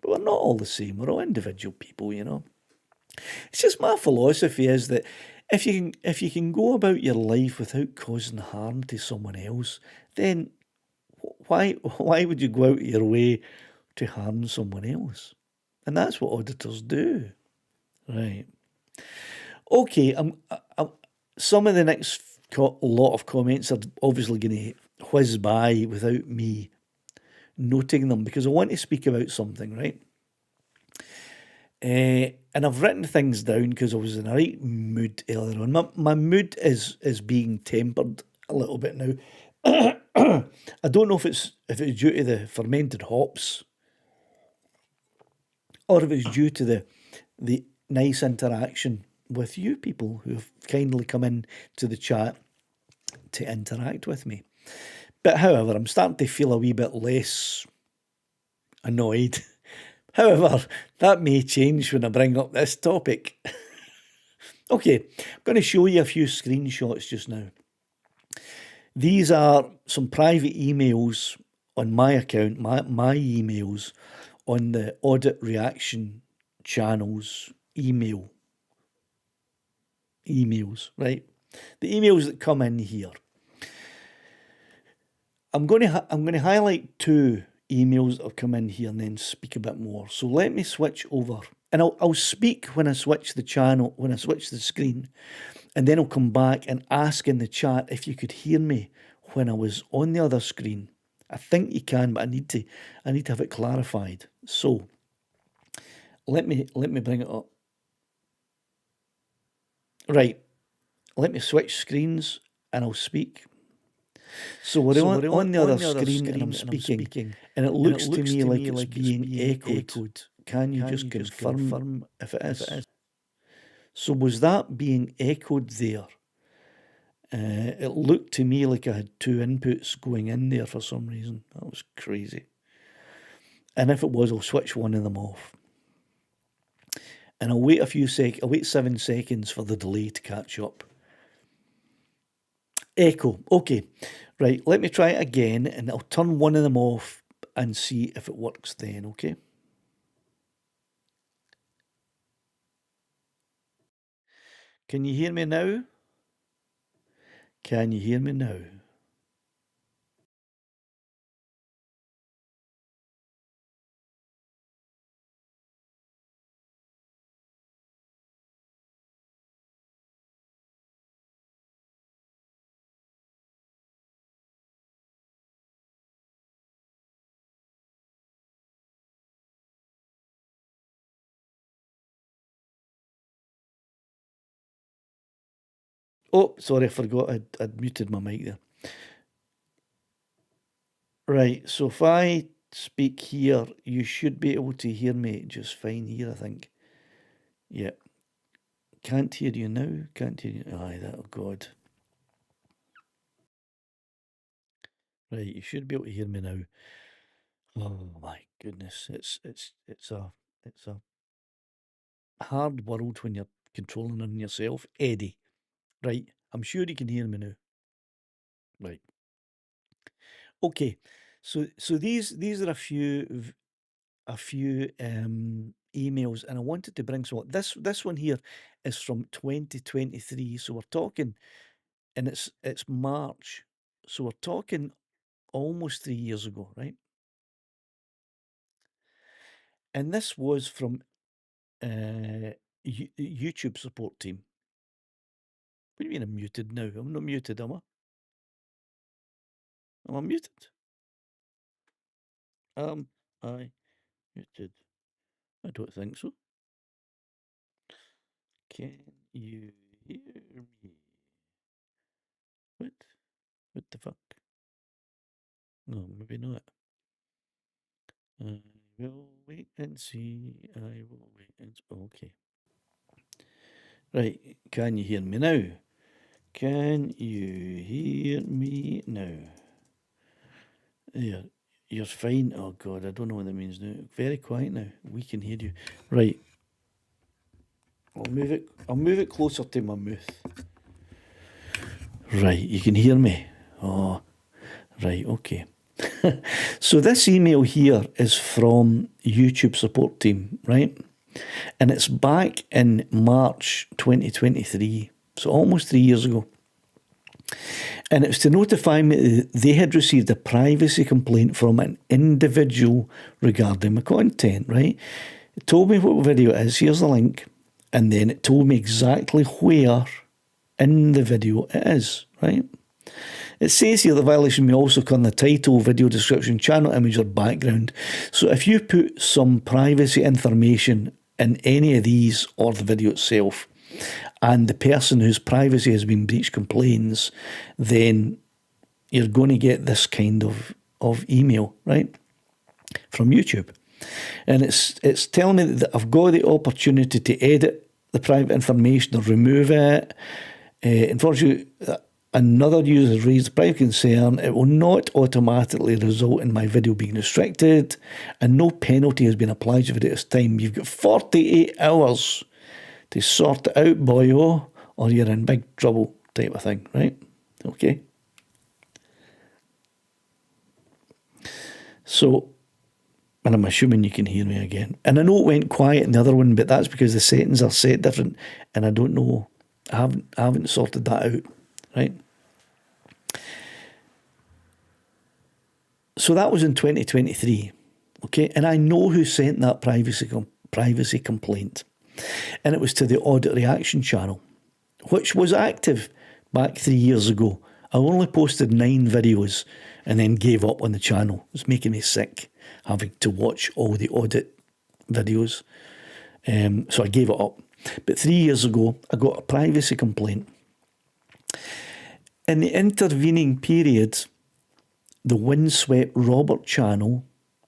But we're not all the same. We're all individual people, It's just my philosophy is that if you can go about your life without causing harm to someone else, then why would you go out of your way to harm someone else? And that's what auditors do, right? Okay, some of the next lot of comments are obviously going to whiz by without me noting them because I want to speak about something, right? And I've written things down because I was in a right mood earlier on. My mood is being tempered a little bit now. I don't know if it's due to the fermented hops or if it's due to the nice interaction with you people who have kindly come in to the chat to interact with me. But however, I'm starting to feel a wee bit less annoyed. However, that may change when I bring up this topic. Okay, I'm going to show you a few screenshots just now. These are some private emails on my account, my emails on the Audit Reaction channel's emails, right? The emails that come in here. I'm going to highlight two emails that have come in here and then speak a bit more. So let me switch over, and I'll speak when I switch the channel, when I switch the screen, and then I'll come back and ask in the chat if you could hear me when I was on the other screen. I think you can, but I need to have it clarified. So let me bring it up. Right, let me switch screens and I'll speak. So we're on the other screen and I'm speaking, and it looks to me like it's being echoed. Can you just confirm if it is? So was that being echoed there? It looked to me like I had two inputs going in there for some reason. That was crazy. And if it was, I'll switch one of them off. And I'll wait I'll wait 7 seconds for the delay to catch up. Echo. Okay. Right, let me try it again and I'll turn one of them off and see if it works then, okay? Can you hear me now? Can you hear me now? Oh, sorry, I forgot I'd muted my mic there. Right, so if I speak here, you should be able to hear me just fine here, I think. Yeah. Can't hear you now. Can't hear you. Aye, that, oh God. Right, you should be able to hear me now. Oh my goodness, it's a hard world when you're controlling on yourself. Eddie, right, I'm sure you can hear me now. Right. Okay. So these are a few emails, and I wanted to bring some. This one here is from 2023. So we're talking, and it's March. So we're talking almost 3 years ago, right? And this was from YouTube support team. What do you mean I'm muted now? I'm not muted, am I? Am I muted? I muted. I don't think so. Can you hear me? What? What the fuck? No, maybe not. I will wait and see. I will wait and okay. Right, can you hear me now? Can you hear me now? There, you're fine. Oh God, I don't know what that means now. Very quiet now. We can hear you. Right. I'll move it closer to my mouth. Right, you can hear me. Oh, right, okay. So this email here is from YouTube support team, right? And it's back in March 2023, so almost 3 years ago. And it was to notify me that they had received a privacy complaint from an individual regarding my content, right? It told me what video it is, here's the link, and then it told me exactly where in the video it is, right? It says here the violation may also occur in the title, video description, channel image or background. So if you put some privacy information in any of these or the video itself, and the person whose privacy has been breached complains, then you're going to get this kind of email, right, from YouTube. And it's telling me that I've got the opportunity to edit the private information or remove it. Unfortunately, another user has raised a private concern. It will not automatically result in my video being restricted, and no penalty has been applied to it at this time. You've got 48 hours to sort it out, boyo, or you're in big trouble, type of thing, right? Okay. So, and I'm assuming you can hear me again. And I know it went quiet in the other one, but that's because the settings are set different, and I don't know. I haven't sorted that out, right? So that was in 2023, okay? And I know who sent that privacy complaint. And it was to the Audit Reaction channel, which was active back 3 years ago. I only posted 9 videos and then gave up on the channel. It was making me sick having to watch all the audit videos. So I gave it up. But 3 years ago, I got a privacy complaint. In the intervening period, the Windswept Robert channel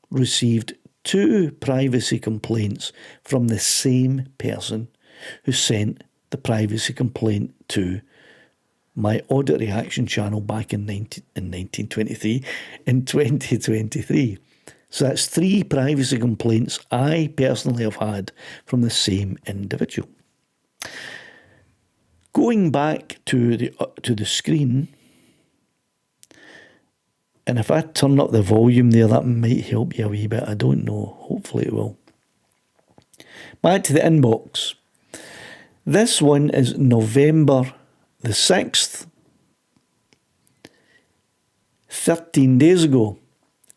received 2 privacy complaints from the same person who sent the privacy complaint to my Audit Reaction channel back in 1923, in 2023. So that's 3 privacy complaints I personally have had from the same individual. Going back to the screen, and if I turn up the volume there, that might help you a wee bit. I don't know. Hopefully it will. Back to the inbox. This one is November the 6th, 13 days ago.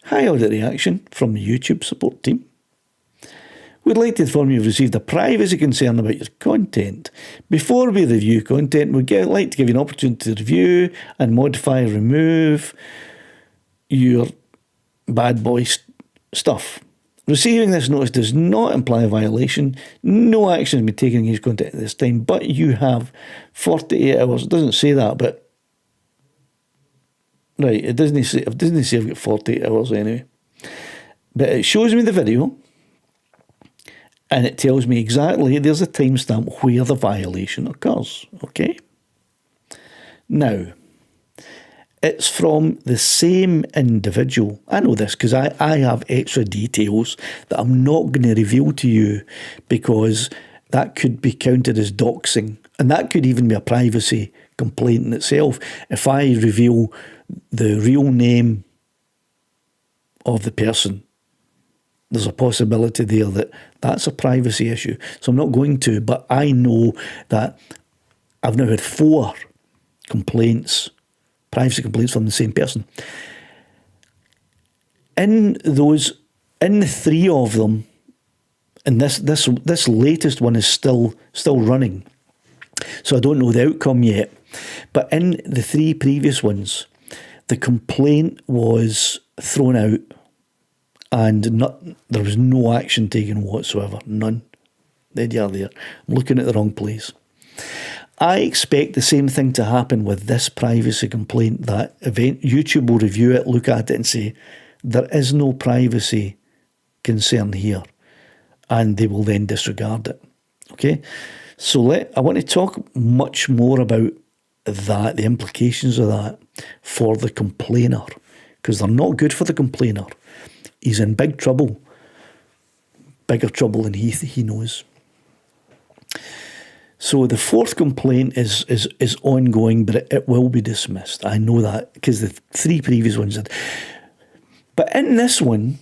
Hi, Audit Reaction from the YouTube support team. We'd like to inform you've received a privacy concern about your content. Before we review content, we'd like to give you an opportunity to review and modify, remove your bad boy stuff. Receiving this notice does not imply a violation. No action has been taken against content at this time, but you have 48 hours. It doesn't say that, but Right, it doesn't say I've got 48 hours anyway. But it shows me the video and it tells me exactly, there's a timestamp where the violation occurs. Okay? Now, it's from the same individual. I know this because I have extra details that I'm not going to reveal to you because that could be counted as doxing. And that could even be a privacy complaint in itself. If I reveal the real name of the person, there's a possibility there that that's a privacy issue. So I'm not going to, but I know that I've now had 4 complaints, privacy complaints from the same person. In the 3 of them, and this latest one is still running, so I don't know the outcome yet. But in the 3 previous ones, the complaint was thrown out, and there was no action taken whatsoever. None. There you are. There, I'm looking at the wrong place. I expect the same thing to happen with this privacy complaint. That event, YouTube will review it, look at it, and say there is no privacy concern here, and they will then disregard it. Okay, so I want to talk much more about that, the implications of that for the complainer, because they're not good for the complainer. He's in big trouble, bigger trouble than he knows. So the 4th complaint is ongoing, but it will be dismissed. I know that because the 3 previous ones did. But in this one,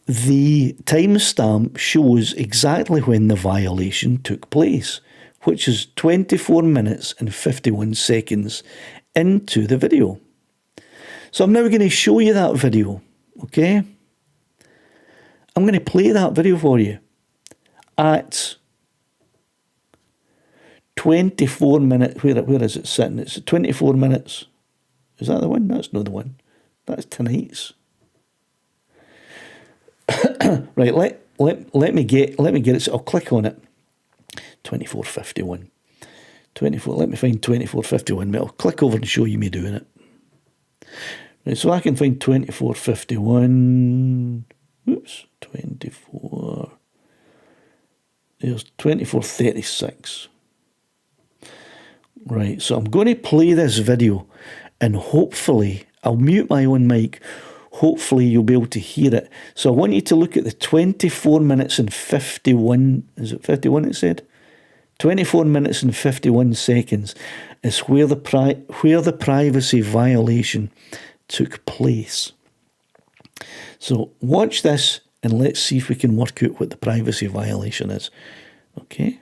the timestamp shows exactly when the violation took place, which is 24 minutes and 51 seconds into the video. So I'm now going to show you that video, okay? I'm going to play that video for you at 24 minutes. Where is it sitting? It's at 24 minutes. Is that the one? That's not the one. That's tonight's. Right, let me get it. So I'll click on it. 24:51. 24. Let me find 24:51. I'll click over and show you me doing it. Right, so I can find 24:51. Oops, 24. There's 24:36. Right, so I'm going to play this video, and hopefully I'll mute my own mic. Hopefully you'll be able to hear it. So I want you to look at the 24 minutes and 51. Is it 51 it said? 24 minutes and 51 seconds is where the privacy violation took place. So watch this and let's see if we can work out what the privacy violation is. Okay.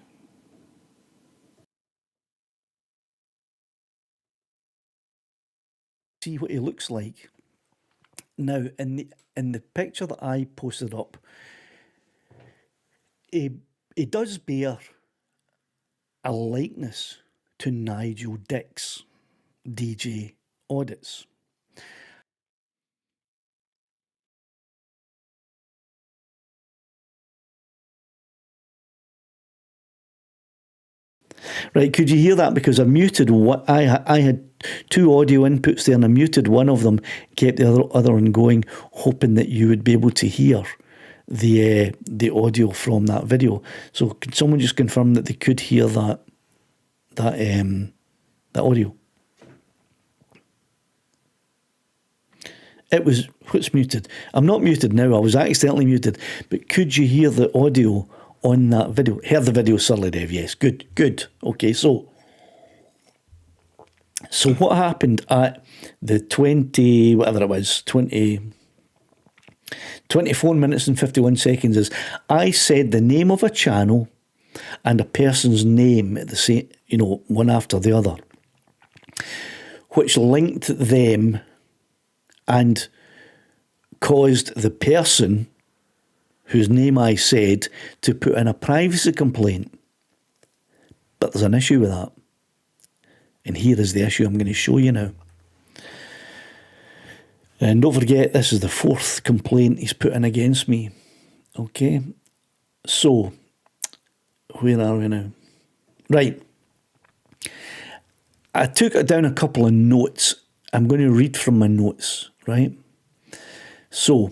See what he looks like. Now, in the picture that I posted up, he does bear a likeness to Nigel Dick's DJ Audits. Right, could you hear that? Because I muted what I had 2 audio inputs there, and I muted one of them, kept the other one going, hoping that you would be able to hear the audio from that video. So could someone just confirm that they could hear that audio? It was what's muted. I'm not muted now. I was accidentally muted. But could you hear the audio on that video? Heard the video, Surly Dev, yes. Good. Okay, so what happened at the 24 minutes and 51 seconds is I said the name of a channel and a person's name at the same, one after the other, which linked them and caused the person whose name I said to put in a privacy complaint. But there's an issue with that. And here is the issue I'm going to show you now. And don't forget, this is the 4th complaint he's put in against me. Okay, so where are we now? Right. I took down a couple of notes, I'm going to read from my notes, right? So,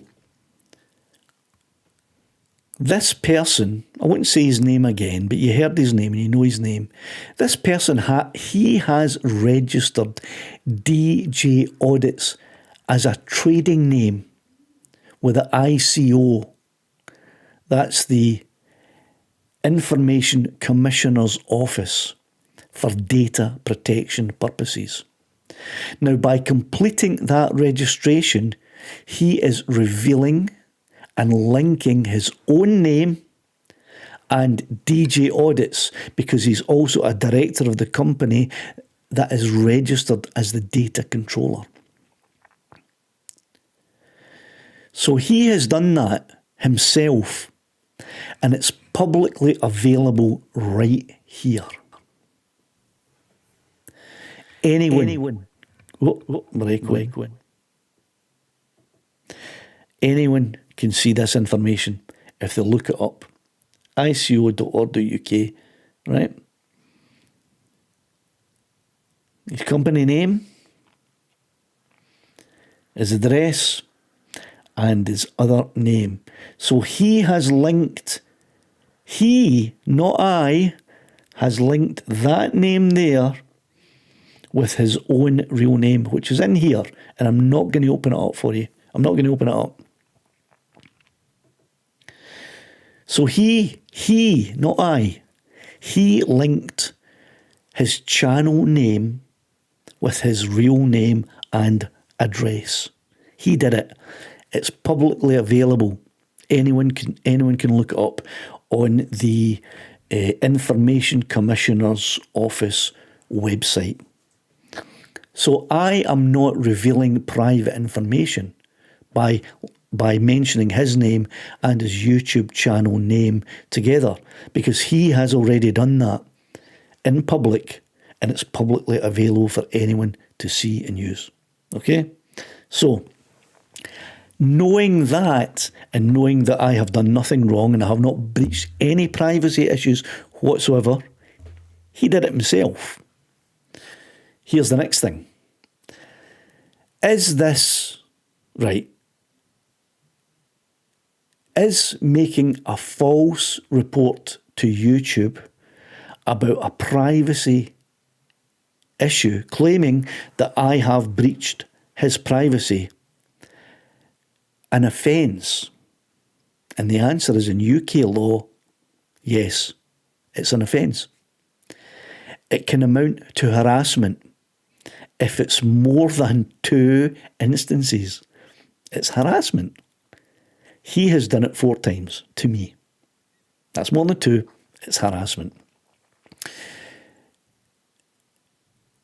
this person, I wouldn't say his name again, but you heard his name and you know his name. This person, he has registered DJ Audits as a trading name with the ICO. That's the Information Commissioner's Office for data protection purposes. Now, by completing that registration, he is revealing and linking his own name and DJ Audits, because he's also a director of the company that is registered as the data controller. So he has done that himself, and it's publicly available right here. Anyone can see this information if they look it up. ico.org.uk, right? His company name, his address, and his other name. So he has linked, not I, has linked that name there with his own real name, which is in here. And I'm not going to open it up for you. I'm not going to open it up. So he, not I, he linked his channel name with his real name and address. He did it. It's publicly available. Anyone can look it up on the Information Commissioner's Office website. So I am not revealing private information by mentioning his name and his YouTube channel name together, because he has already done that in public, and it's publicly available for anyone to see and use. Okay? So, knowing that, and knowing that I have done nothing wrong and I have not breached any privacy issues whatsoever, he did it himself. Here's the next thing. Is this right? Is making a false report to YouTube about a privacy issue, claiming that I have breached his privacy, an offence? And the answer is, in UK law, yes, it's an offence. It can amount to harassment if it's more than 2 instances. It's harassment. He has done it 4 times to me. That's more than 2. It's harassment.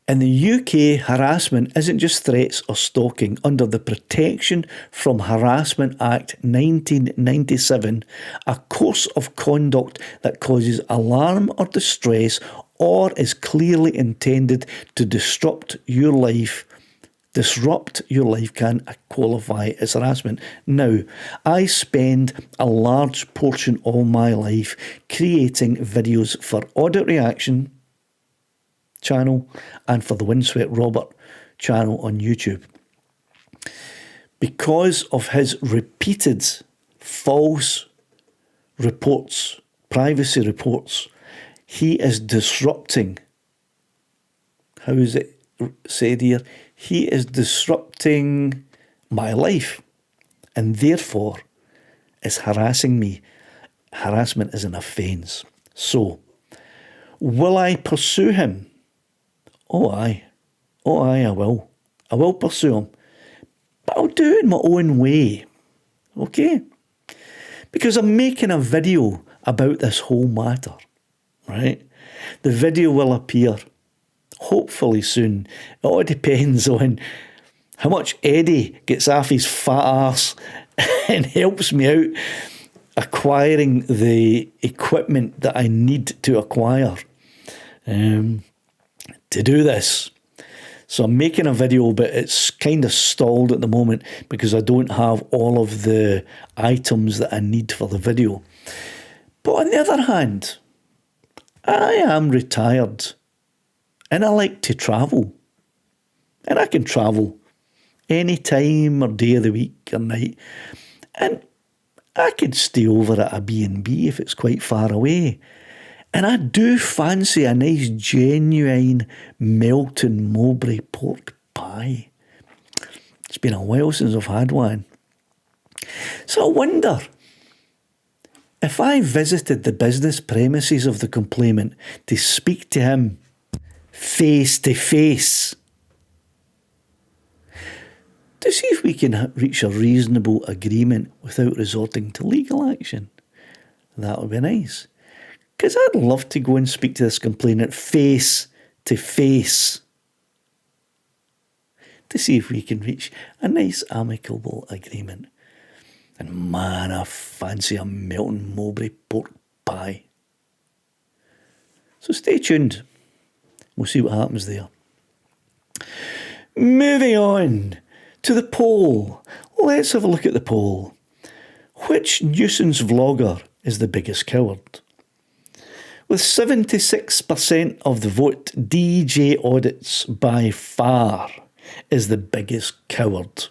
In the UK, harassment isn't just threats or stalking. Under the Protection from Harassment Act 1997, a course of conduct that causes alarm or distress or is clearly intended to disrupt your life can qualify as harassment. Now, I spend a large portion of my life creating videos for Audit Reaction channel and for the Windswept Robert channel on YouTube. Because of his repeated false reports, privacy reports, he is disrupting, how is it said here? He is disrupting my life, and therefore is harassing me. Harassment is an offence. So, will I pursue him? Oh aye, I will. I will pursue him. But I'll do it in my own way. Okay? Because I'm making a video about this whole matter. Right? The video will appear hopefully soon. It all depends on how much Eddie gets off his fat arse and helps me out acquiring the equipment that I need to acquire to do this. So I'm making a video, but it's kind of stalled at the moment because I don't have all of the items that I need for the video. But on the other hand, I am retired and I like to travel. And I can travel any time or day of the week or night. And I could stay over at a B&B if it's quite far away. And I do fancy a nice genuine Melton Mowbray pork pie. It's been a while since I've had one. So I wonder, if I visited the business premises of the complainant to speak to him face to face, to see if we can reach a reasonable agreement without resorting to legal action, that would be nice. Because I'd love to go and speak to this complainant face to face to see if we can reach a nice amicable agreement. And man, I fancy a Melton Mowbray pork pie. So stay tuned. We'll see what happens there. Moving on to the poll. Let's have a look at the poll. Which nuisance vlogger is the biggest coward? With 76% of the vote, DJ Audits by far is the biggest coward.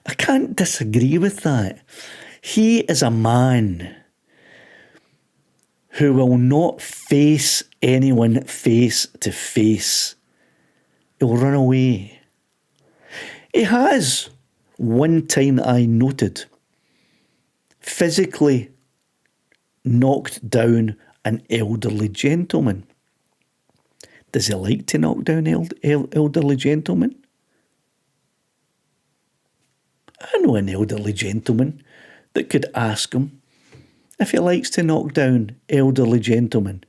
I can't disagree with that. He is a man who will not face anyone face to face. He'll run away. He has, one time I noted, physically knocked down an elderly gentleman. Does he like to knock down elderly gentlemen? I know an elderly gentleman that could ask him if he likes to knock down elderly gentlemen.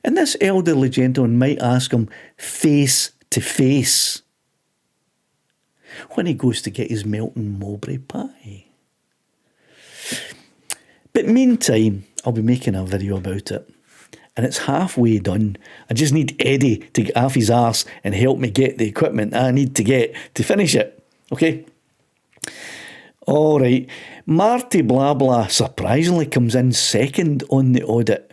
And this elderly gentleman might ask him face to face when he goes to get his Melton Mowbray pie. But meantime, I'll be making a video about it. And it's halfway done. I just need Eddie to get off his arse and help me get the equipment I need to get to finish it. Okay? All right. Marty Blah Blah surprisingly comes in second on the audit.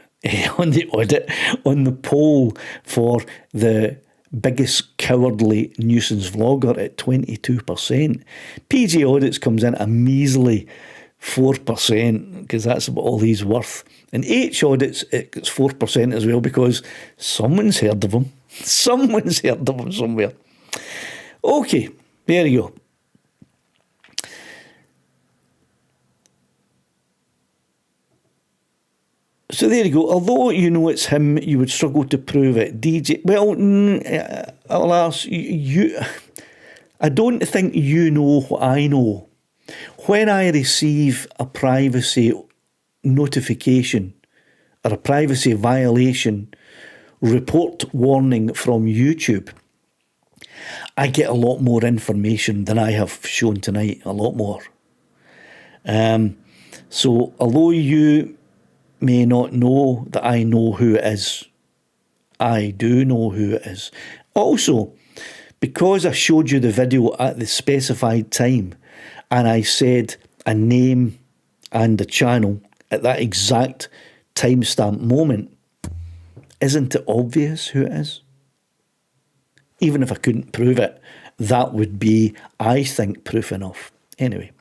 On the poll for the biggest cowardly nuisance vlogger at 22%. PG Audits comes in a measly 4%, because that's what all he's worth. And H Audits, it's 4% as well, because someone's heard of him. Someone's heard of him somewhere. Okay, there you go. So there you go. Although you know it's him, you would struggle to prove it. DJ, well, I'll ask you. I don't think you know what I know. When I receive a privacy notification or a privacy violation report warning from YouTube, I get a lot more information than I have shown tonight, a lot more. So although you may not know that I know who it is, I do know who it is. Also, because I showed you the video at the specified time, and I said a name and a channel at that exact timestamp moment, isn't it obvious who it is? Even if I couldn't prove it, that would be, I think, proof enough. Anyway,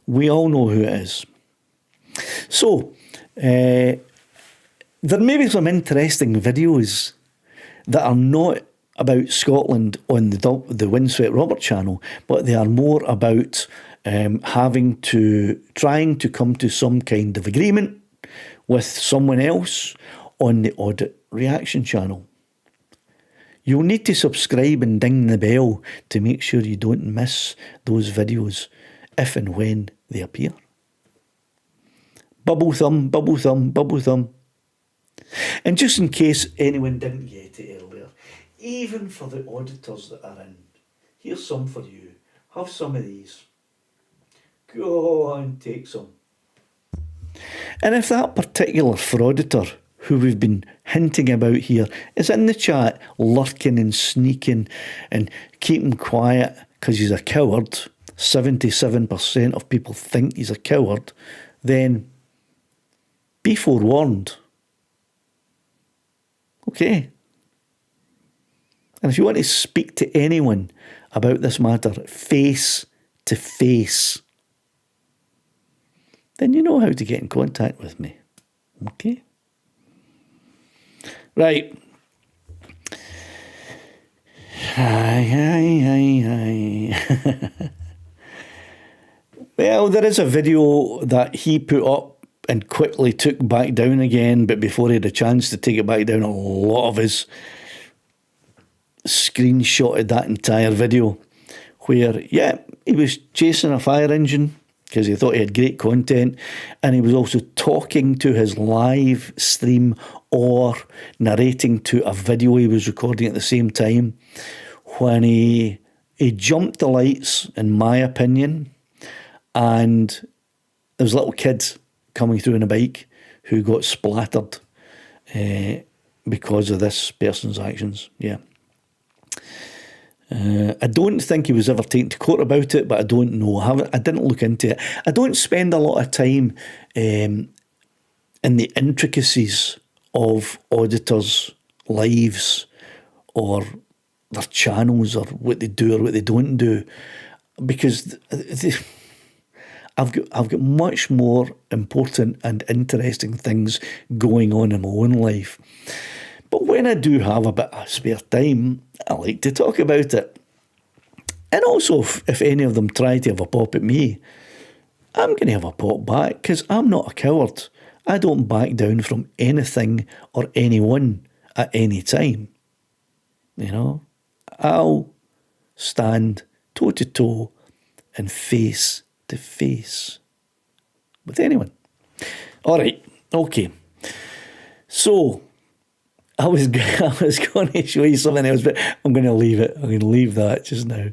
we all know who it is. So, there may be some interesting videos that are not about Scotland on the Windswept Robert channel, but they are more about trying to come to some kind of agreement with someone else on the Audit Reaction channel. You'll need to subscribe and ding the bell to make sure you don't miss those videos if and when they appear. Bubble thumb, bubble thumb, bubble thumb. And just in case anyone didn't get it earlier, even for the auditors that are in, here's some for you. Have some of these. Go on, take some. And if that particular frauditor who we've been hinting about here is in the chat, lurking and sneaking and keeping quiet because he's a coward, 77% of people think he's a coward, then be forewarned. Okay. And if you want to speak to anyone about this matter face to face, then you know how to get in contact with me. Okay? Right. Aye. Well, there is a video that he put up and quickly took back down again, but before he had a chance to take it back down, a lot of us screenshotted that entire video where, yeah, he was chasing a fire engine because he thought he had great content, and he was also talking to his live stream or narrating to a video he was recording at the same time when he jumped the lights, in my opinion, and there was a little kid coming through on a bike who got splattered because of this person's actions. Yeah. I don't think he was ever taken to court about it, but I don't know. I didn't look into it. I don't spend a lot of time in the intricacies of auditors' lives or their channels or what they do or what they don't do, because I've got much more important and interesting things going on in my own life. But when I do have a bit of spare time, I like to talk about it. And also, if any of them try to have a pop at me, I'm going to have a pop back, because I'm not a coward. I don't back down from anything or anyone at any time. You know, I'll stand toe to toe and face to face with anyone. All right, okay. So I was going to show you something else, but I'm going to leave it. I'm going to leave that just now.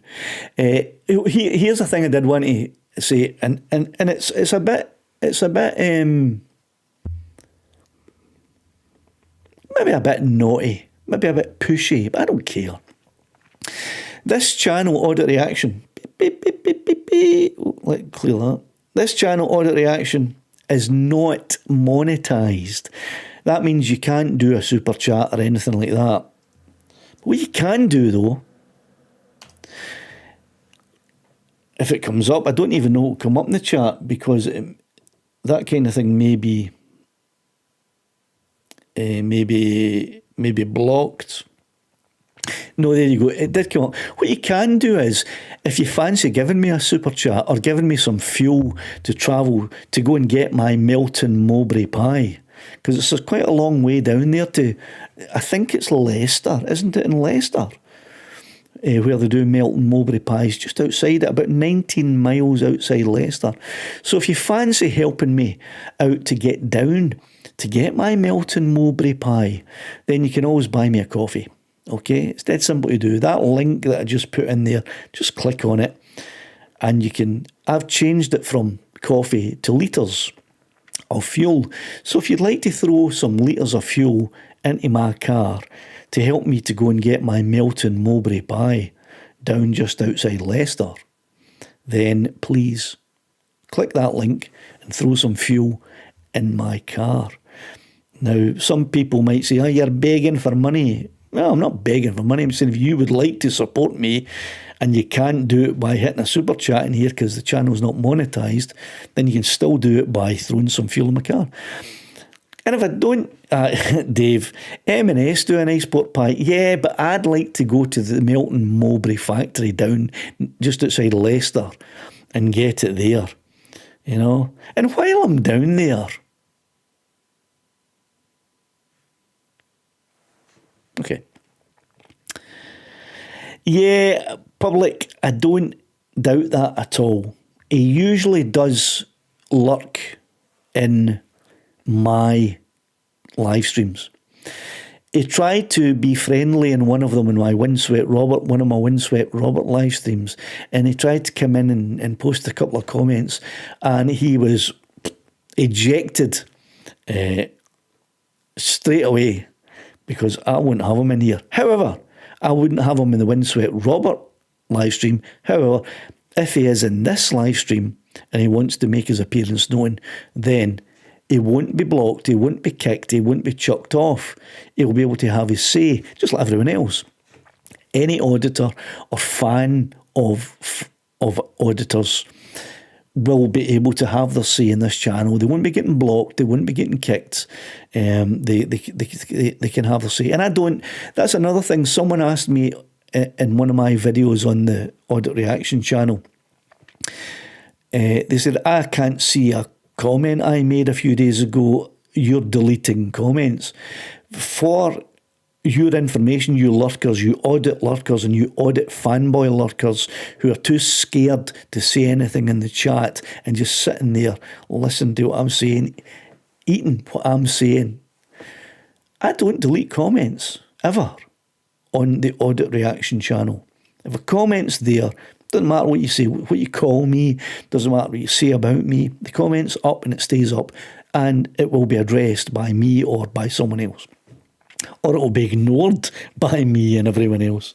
Here's the thing I did want to say, and it's a bit maybe a bit naughty, maybe a bit pushy, but I don't care. This channel, Audit Reaction, let clear that. This channel, Audit Reaction, is not monetised. That means you can't do a super chat or anything like that. What you can do, though, if it comes up, I don't even know it'll come up in the chat, because that kind of thing may be blocked. No, there you go. It did come up. What you can do is, if you fancy giving me a super chat or giving me some fuel to travel to go and get my Melton Mowbray pie, because it's quite a long way down there to, I think it's Leicester, isn't it, in Leicester? Where they do Melton Mowbray pies, just outside it, about 19 miles outside Leicester. So if you fancy helping me out to get down to get my Melton Mowbray pie, then you can always buy me a coffee. Okay, it's dead simple to do. That link that I just put in there, just click on it, and you can. I've changed it from coffee to litres of fuel. So if you'd like to throw some litres of fuel into my car to help me to go and get my Melton Mowbray pie down just outside Leicester, then please click that link and throw some fuel in my car. Now, some people might say, "Oh, you're begging for money." No, I'm not begging for money. I'm saying if you would like to support me and you can't do it by hitting a super chat in here because the channel's not monetised, then you can still do it by throwing some fuel in my car. And if I don't, Dave, M&S do an nice pork pie. Yeah, but I'd like to go to the Melton Mowbray factory down just outside Leicester and get it there, you know. And while I'm down there, okay. Yeah, public, I don't doubt that at all. He usually does lurk in my live streams. He tried to be friendly in one of them in my one of my Windswept Robert live streams, and he tried to come in and post a couple of comments, and he was ejected straight away, because I wouldn't have him in here. However, I wouldn't have him in the Windswept Robert live stream. However, if he is in this live stream and he wants to make his appearance known, then he won't be blocked, he won't be kicked, he won't be chucked off. He'll be able to have his say, just like everyone else. any auditor or fan of auditors will be able to have their say in this channel. They won't be getting blocked. They won't be getting kicked. They can have their say. And I don't. That's another thing. Someone asked me in one of my videos on the Audit Reaction channel. They said, I can't see a comment I made a few days ago. You're deleting comments. For your information, you lurkers, you audit lurkers and you audit fanboy lurkers who are too scared to say anything in the chat and just sitting there listening to what I'm saying, eating what I'm saying. I don't delete comments, ever, on the Audit Reaction channel. If a comment's there, doesn't matter what you say, what you call me, doesn't matter what you say about me, the comment's up and it stays up and it will be addressed by me or by someone else. Or it will be ignored by me and everyone else.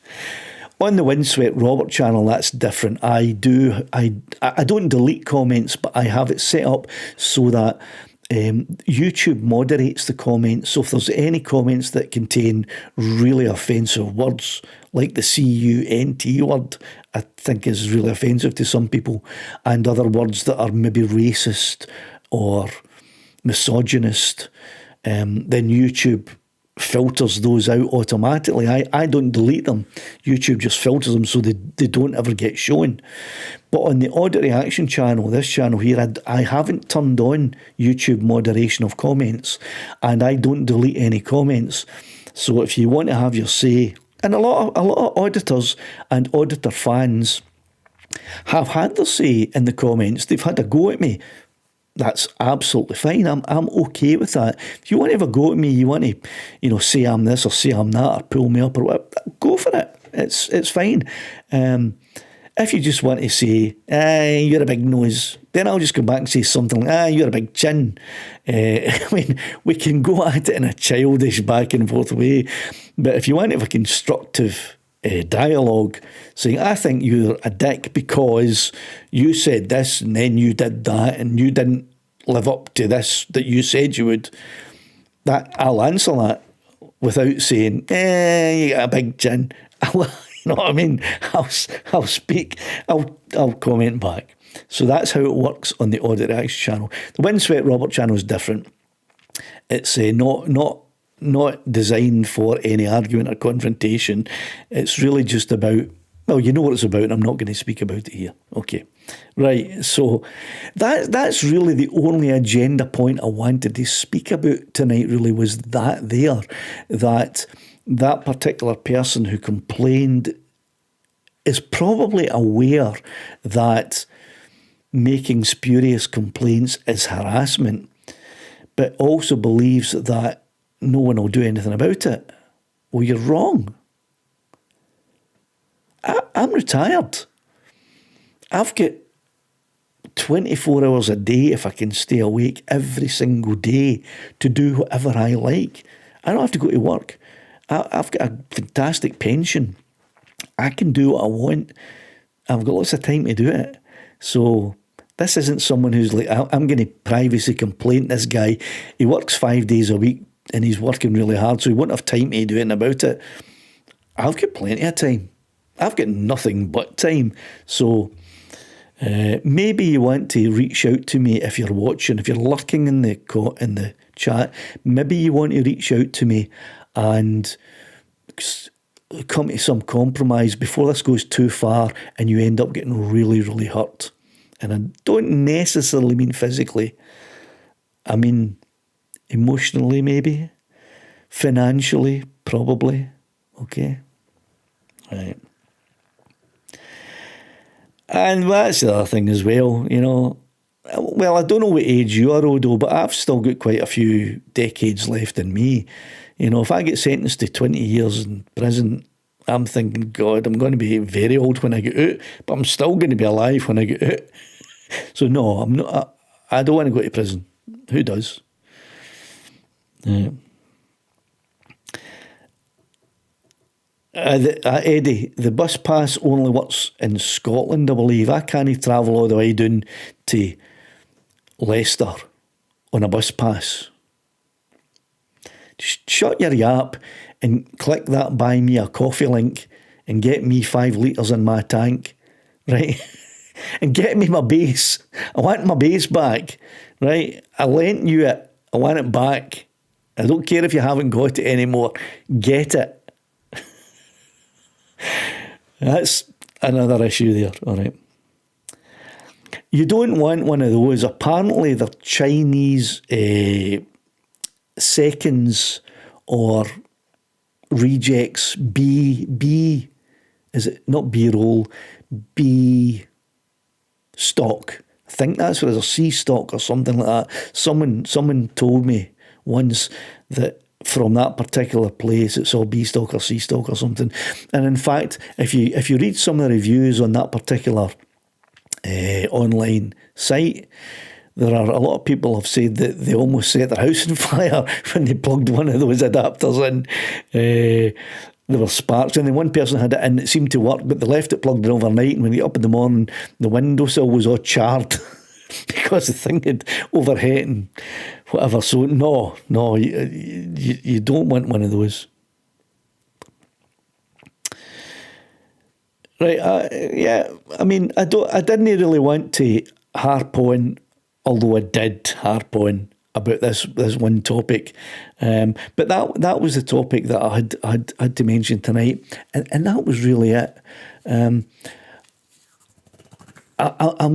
On the Windswept Robert channel, that's different. I don't delete comments, but I have it set up so that YouTube moderates the comments. So if there's any comments that contain really offensive words, like the CUNT word, I think is really offensive to some people, and other words that are maybe racist or misogynist, then YouTube filters those out automatically. I don't delete them. YouTube just filters them so they don't ever get shown. But on the Audit Reaction channel, this channel here, I haven't turned on YouTube moderation of comments, and I don't delete any comments. So if you want to have your say, and a lot of auditors and auditor fans have had their say in the comments. They've had a go at me. That's absolutely fine. I'm okay with that. If you want to have a go at me, you want to, say I'm this or say I'm that or pull me up or whatever, go for it. It's fine. If you just want to say, you're a big nose, then I'll just come back and say something like, you're a big chin. I mean, we can go at it in a childish back and forth way. But if you want to have a constructive dialogue, saying, I think you're a dick because you said this and then you did that and you didn't live up to this that you said you would, that I'll answer that without saying, you got a big chin. You know what I mean? I'll speak, I'll comment back. So that's how it works on the Audit Reaction channel. The Windswept Robert channel is different. It's not designed for any argument or confrontation. It's really just about, well, you know what it's about, and I'm not going to speak about it here. Okay. Right. So that's really the only agenda point I wanted to speak about tonight, really, was that particular person who complained is probably aware that making spurious complaints is harassment, but also believes that no one will do anything about it. Well, you're wrong. I'm retired. I've got 24 hours a day, if I can stay awake every single day, to do whatever I like. I don't have to go to work. I've got a fantastic pension. I can do what I want. I've got lots of time to do it. So this isn't someone who's like, I'm going to privacy complaint this guy. He works 5 days a week and he's working really hard, so he won't have time to do anything about it. I've got plenty of time. I've got nothing but time. So maybe you want to reach out to me if you're watching, if you're lurking in the chat. Maybe you want to reach out to me and come to some compromise before this goes too far and you end up getting really, really hurt. And I don't necessarily mean physically. I mean emotionally, maybe. Financially, probably. Okay? Right. And that's the other thing as well, Well, I don't know what age you are, Odo, but I've still got quite a few decades left in me. If I get sentenced to 20 years in prison, I'm thinking, God, I'm going to be very old when I get out, but I'm still going to be alive when I get out. So no, I'm not. I don't want to go to prison. Who does? Eddie, the bus pass only works in Scotland, I believe. I can't travel all the way down to Leicester on a bus pass. Just shut your yap and click that buy me a coffee link and get me 5 litres in my tank, right? And get me my base. I want my base back, right? I lent you it. I want it back. I don't care if you haven't got it anymore. Get it. That's another issue there, all right? You don't want one of those. Apparently, they're Chinese seconds or rejects. B, is it not B-roll? B stock. I think that's what it is, a C stock or something like that. Someone told me once that from that particular place it's all B stock or C stock or something. And in fact, if you read some of the reviews on that particular online site, there are a lot of people have said that they almost set their house on fire when they plugged one of those adapters in. There were sparks, and then one person had it in, it seemed to work, but they left it plugged in overnight, and when they got up in the morning, the windowsill was all charred because the thing had overheat and whatever. So no, you don't want one of those. Right, yeah, I mean, I didn't really want to harp on, although I did harp on about this one topic, but that was the topic that I had to mention tonight, and that was really it. I'm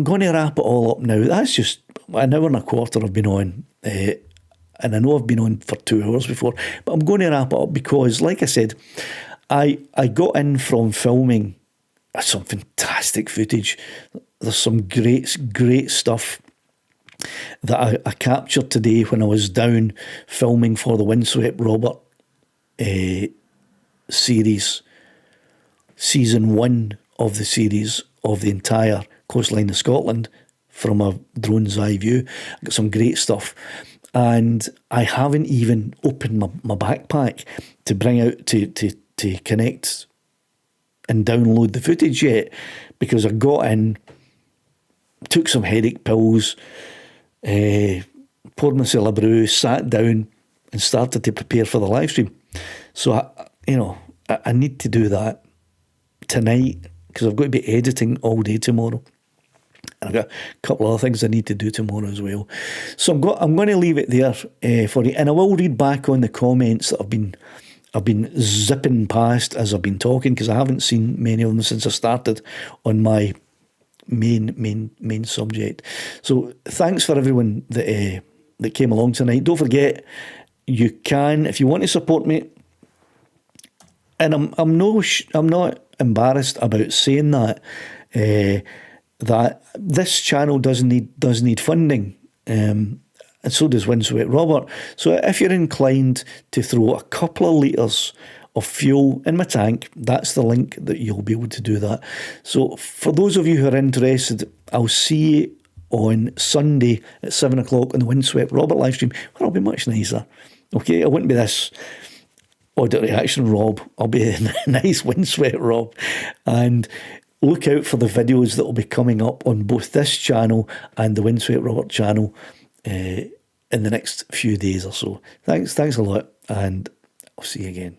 going to wrap it all up now. That's just an hour and a quarter I've been on, and I know I've been on for 2 hours before, but I'm going to wrap it up because, like I said, I got in from filming some fantastic footage. There's some great stuff that I captured today when I was down filming for the Windswept Robert series, season 1 of the series of the entire coastline of Scotland from a drone's eye view. I got some great stuff, and I haven't even opened my backpack to bring out to connect and download the footage yet, because I got in, took some headache pills, poured myself a brew, sat down and started to prepare for the live stream. So I need to do that tonight because I've got to be editing all day tomorrow, and I've got a couple of other things I need to do tomorrow as well. So I'm going to leave it there for you, and I will read back on the comments that I've been zipping past as I've been talking, because I haven't seen many of them since I started on my main subject. So thanks for everyone that came along tonight. Don't forget, you can, if you want to support me, and I'm not embarrassed about saying that this channel does need funding, and so does Windswept Robert. So if you're inclined to throw a couple of litres of fuel in my tank, that's the link that you'll be able to do that. So for those of you who are interested, I'll see you on Sunday at 7 o'clock on the Windswept Robert live stream, where I'll be much nicer. Okay, I wouldn't be this audit reaction Rob, I'll be a nice Windswept Rob. And look out for the videos that will be coming up on both this channel and the Windswept Robert channel in the next few days or so. Thanks a lot, and I'll see you again.